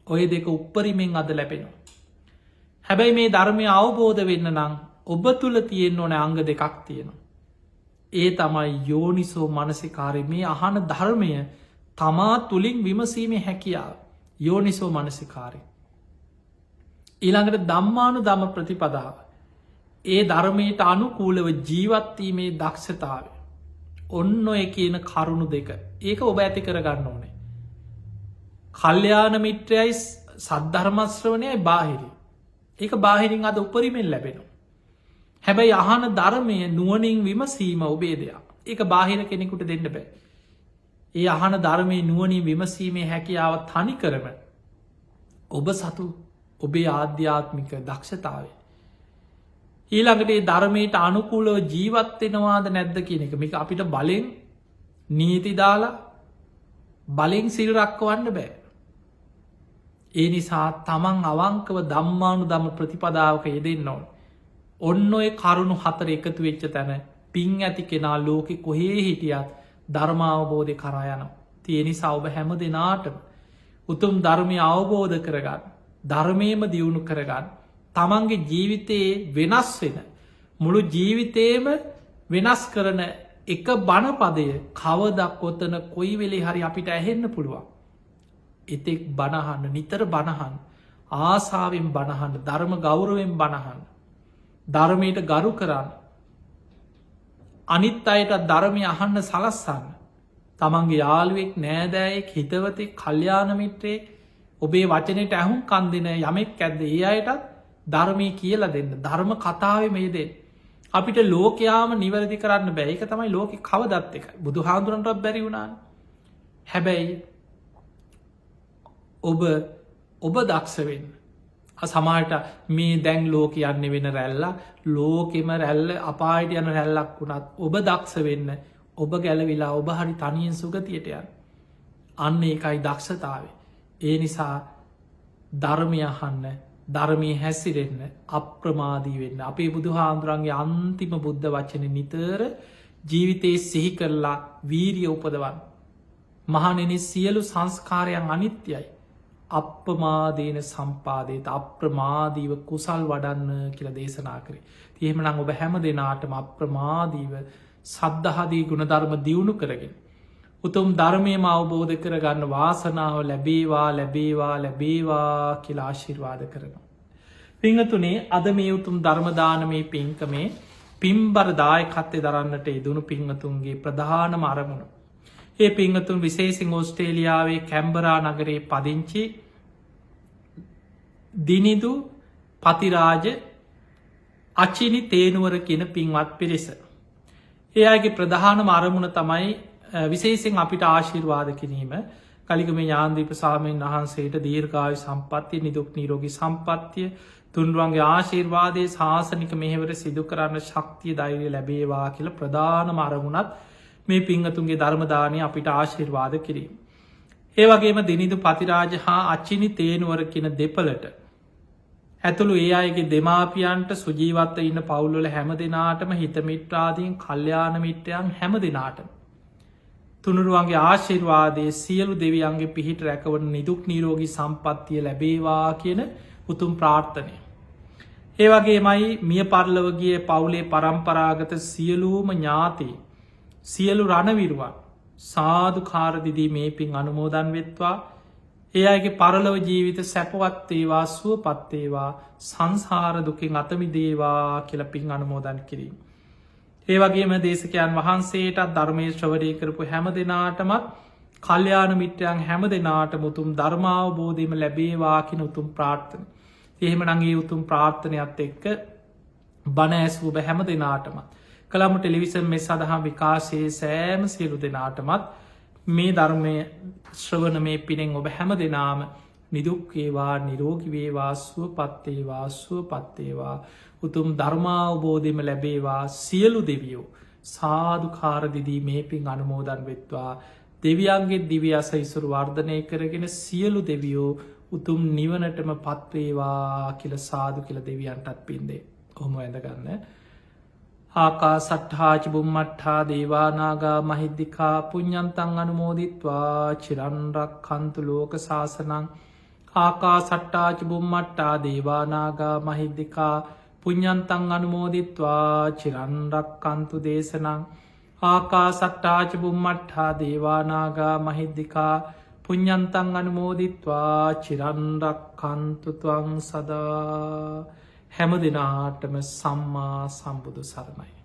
ඔය දෙක උපරිමෙන් අද ලැබෙනවා. හැබැයි මේ ධර්මය අවබෝධ වෙන්න නං ඔබ තුළ තියෙන් ඕන අංග දෙකක් තියෙනවා. ඒ තමයි යෝනිසෝ මනසිකාරය මේ අහන ධර්මය තමා තුළින් විමසීමේ හැකියාව. යෝනිසෝ මනසිකාරය. ඊළඟට දම්මානු දම ප්‍රතිපදාව. ඒ ධර්මයට අනුකූලව ජීවත්වීමේ දක්ෂතාව. ඔන්න ඔය කියන කරුණු දෙක ඒක ඔබ ඇති කරගන්න ඕනේ. කල්්‍යාන මිත්‍රයයි සද්ධර්මශ්‍රවනයයි බාහිරි. ඒක බාහිරින් අද උපරිමෙන් ලැබෙනවා. හැබැයි අහන ධර්මය නුවනින් විමසීම ඔබේ දෙයක්. ඒක බාහිර කෙනෙකුට දෙන්න බෑ. ඒ අහන ධර්මය නුවනින් විමසීමේ හැකියාව තනි කරම ඔබ සතු ඔබේ ආධ්‍යාත්මික දක්ෂතාවේ. ඊළඟට ධර්මයට අනුකූලව ජීවත්වෙනවාද නැද්ද කියන එක මේක අපිට බලෙන් නීති දාලා බලෙන් සිල් රක්කවන්න බෑ. ඒ නිසා තමන් අවංකව දම්මානු දම ප්‍රතිපදාවක යෙදෙන්න ඕන. ඔන්න ඔය කරුණු 4 එකතු වෙච්ච තැන පින් ඇති කෙනා ලෝකෙ කොහේ හිටියත් ධර්මාවබෝධය කරා යනවා. ඒ නිසා ඔබ හැම දෙනාටම උතුම් ධර්මය අවබෝධ කරගන්න, ධර්මයම දියුණු කරගන්න, තමන්ගේ ජීවිතයේ වෙනස් වෙන මුළු ජීවිතේම වෙනස් කරන එක බණපදය කවදක් කොතන කොයි වෙලේ හරි අපිට ඇහෙන්න පුළුවන්. එතෙක් බණහන්න, නිතර බණහන්, ආසාාවෙන් බණහන්න, ධර්ම ගෞරවෙන් බණහන්න, ධර්මයට ගරු කරන්න, අනිත් අයට ධර්මය අහන්න සලස්සන්න, තමන්ගේ යාළුවෙක්, නෑදෑයෙක්, හිතවතෙක්, කල්්‍යාන මිත්‍රයෙක්, ඔබේ වචනයට ඇහුම් කන් දෙන යමෙක් ඇද්ද ඒ අයටත් ධර්මය කියලා දෙන්න, ධර්ම කතාව මේ දෙන්න. අපිට ලෝකයාම නිවැරදි කරන්න බෑ. ඒක තමයි ලෝක කවදත් එක බුදු හාදුරන්ටත් බැරි වුණාන. හැබැයි ඔබ දක්ෂවෙන්න. සමාට මේ දැන් ලෝක යන්න වෙන රැල්ල ලෝකෙම රැල්ල අපායට යන රැල්ලක් වුණත් ඔබ දක්ෂ වෙන්න, ඔබ ගැලවිලා ඔබ හරි තනියෙන් සුගතියට යන්න. අන්න ඒකයි දක්ෂතාවේ. ඒ නිසා ධර්මය අහන්න, ධර්මය හැසිරෙන්න, අප්‍රමාදී වෙන්න. අපේ බුදු හාමුදුරන්ගේ අන්තිම බුද්ධ වචන නිතර ජීවිතයේ සිහි කරලා වීරිය උපදවන්න. මහනෙන සියලු සංස්කාරයන් අනිත්‍යයි. අප්‍රමාදේන සම්පාදයට අප්‍රමාදීව කුසල් වඩන්න කියල දේශනා කරේ. තියෙමනං ඔබ හැම දෙනාටම අප්‍රමාදීව සද්ධහදී ගුණධර්ම දියුණු කරගෙන. උතුම් ධර්මයම අවබෝධ කරගන්න වාසනාව ලැබේවා ලැබේවා ලැබේවා කියලා ආශිර්වාද කරනවා. පිංහතුනේ අද මේ උතුම් ධර්මදානමේ පින්කමේ පින්බර දායකත්වය දරන්නට යෙදුණු පිංහතුන්ගේ ප්‍රධානම අරමුණ. ඒ පිංහතුන් විශේසිං ඕස්ට්‍රේලියාවේ කැම්බරා නගරේ පදිංචි දිනිදු පතිරාජ අචිනි තේනුවර කියන පින්වත් පිරිස. ඒ අයගේ ප්‍රධානම අරමුණ තමයි විශේසිෙන් අපිට ආශිර්වාද කිරීම. කලිකම ඥාන්දීප සාමයෙන් වහන්සේට දීර්ඝායු සම්පත්තිය, නිදුක් නිරෝගී සම්පත්තිය, තුන්රුවන්ගේ ආශිර්වාදය, ශාසනික මෙහෙවර සිදු කරන්න ශක්තිය ධෛර්යය ලැබේවා කියල ප්‍රධානම අරමුණත් මේ පිංහතුන්ගේ ධර්මදානය අපිට ආශිර්වාද කිරීම. ඒ වගේම දිනිදු පතිරාජ හා අච්චිනි තේනුවර කියන දෙපලට ඇතුළු ඒ අයගේ දෙමාපියන්ට, සුජීවත්ව ඉන්න පවුල්වල හැම දෙනාටම, හිතමිත්‍රාදීන්, කල්්‍යාන මිත්‍රයන් හැම දෙනාටම තුනුරුවන්ගේ ආශිර්වාදය සියලු දෙවියන්ගේ පිහිට රැකවන නිදුක් නිරෝගී සම්පත්තිය ලැබේවා කියන උතුම් ප්‍රාර්ථනය. ඒ වගේ මයි මිය පරලවගේ පවුලේ පරම්පරාගත සියලූම ඥාති සියලු රණවිරුවන් සාධකාරදිදී මේ පින් අනුමෝදන් වෙත්වා. ඒ අයගේ පරලව ජීවිත සැපවත්තේවා, සුවපත්තේවා, සංසාර දුකින් අතමිදේවා කියල පින් අනුමෝදන් කිරීම. ඒ වගේම දේශකයන් වහන්සේටත් ධර්මය ශ්‍රවරය කරපු හැම දෙනාටමත්, කල්්‍යාන මිත්‍රයන් හැම දෙනාට මුතුම් ධර්මාවබෝධයම ලැබේවාකින උතුම් ප්‍රාර්ථන. එහෙම නගේ උතුම් ප්‍රාර්ථනයක්ත් එක්ක බණඇස්වූ බ හැම දෙනාටමත්. කළම ටෙලිවිසන් මේ සඳහා විකාශයේ සෑම සියලු දෙනාටමත් මේ ධර්මය ශ්‍රවණ මේ පිනෙන් ඔබ හැම දෙනාම නිදුක්කේවා, නිරෝගිවේවා, සුවපත්තේවා, සුවපත්තේවා, උතුම් ධර්මාවබෝධයම ලැබේවා. සියලු දෙවියෝ සාධකාරදිදී මේ පින් අනුමෝදන් වෙත්වා. දෙවියන්ගේ දිවි අස ඉසුරු වර්ධනය කරගෙන සියලු දෙවියෝ උතුම් නිවනටම පත්වේවා කියල සාදු කියල දෙවියන්ටත් පින්දේ. ඔහොම ඇඳගන්න. ආකා සට්හාචි බුම්මට්හා දේවානාගා මහිද්දිකා පුඤ්ඥන්තන් අනුමෝදිත්වා චිරන්රක් කන්තු ලෝක ශාසනං. ආකා සට්ටාචි බුම්මට්ටා දේවානාගා මහිද්දිකා පුඤ්ඥන්තන් අනුමෝදිත්වා චිරන්රක් කන්තු දේශනං. ආකා සට්ටාචි බුම්මට්හා දේවානාගා මහිද්දිකා පුඤ්ඥන්තන් අනුමෝදිත්වා චිරන්රක් කන්තුතුවං සදා. හැම දෙනාටම සම්මා සම්බුදු සරණයි.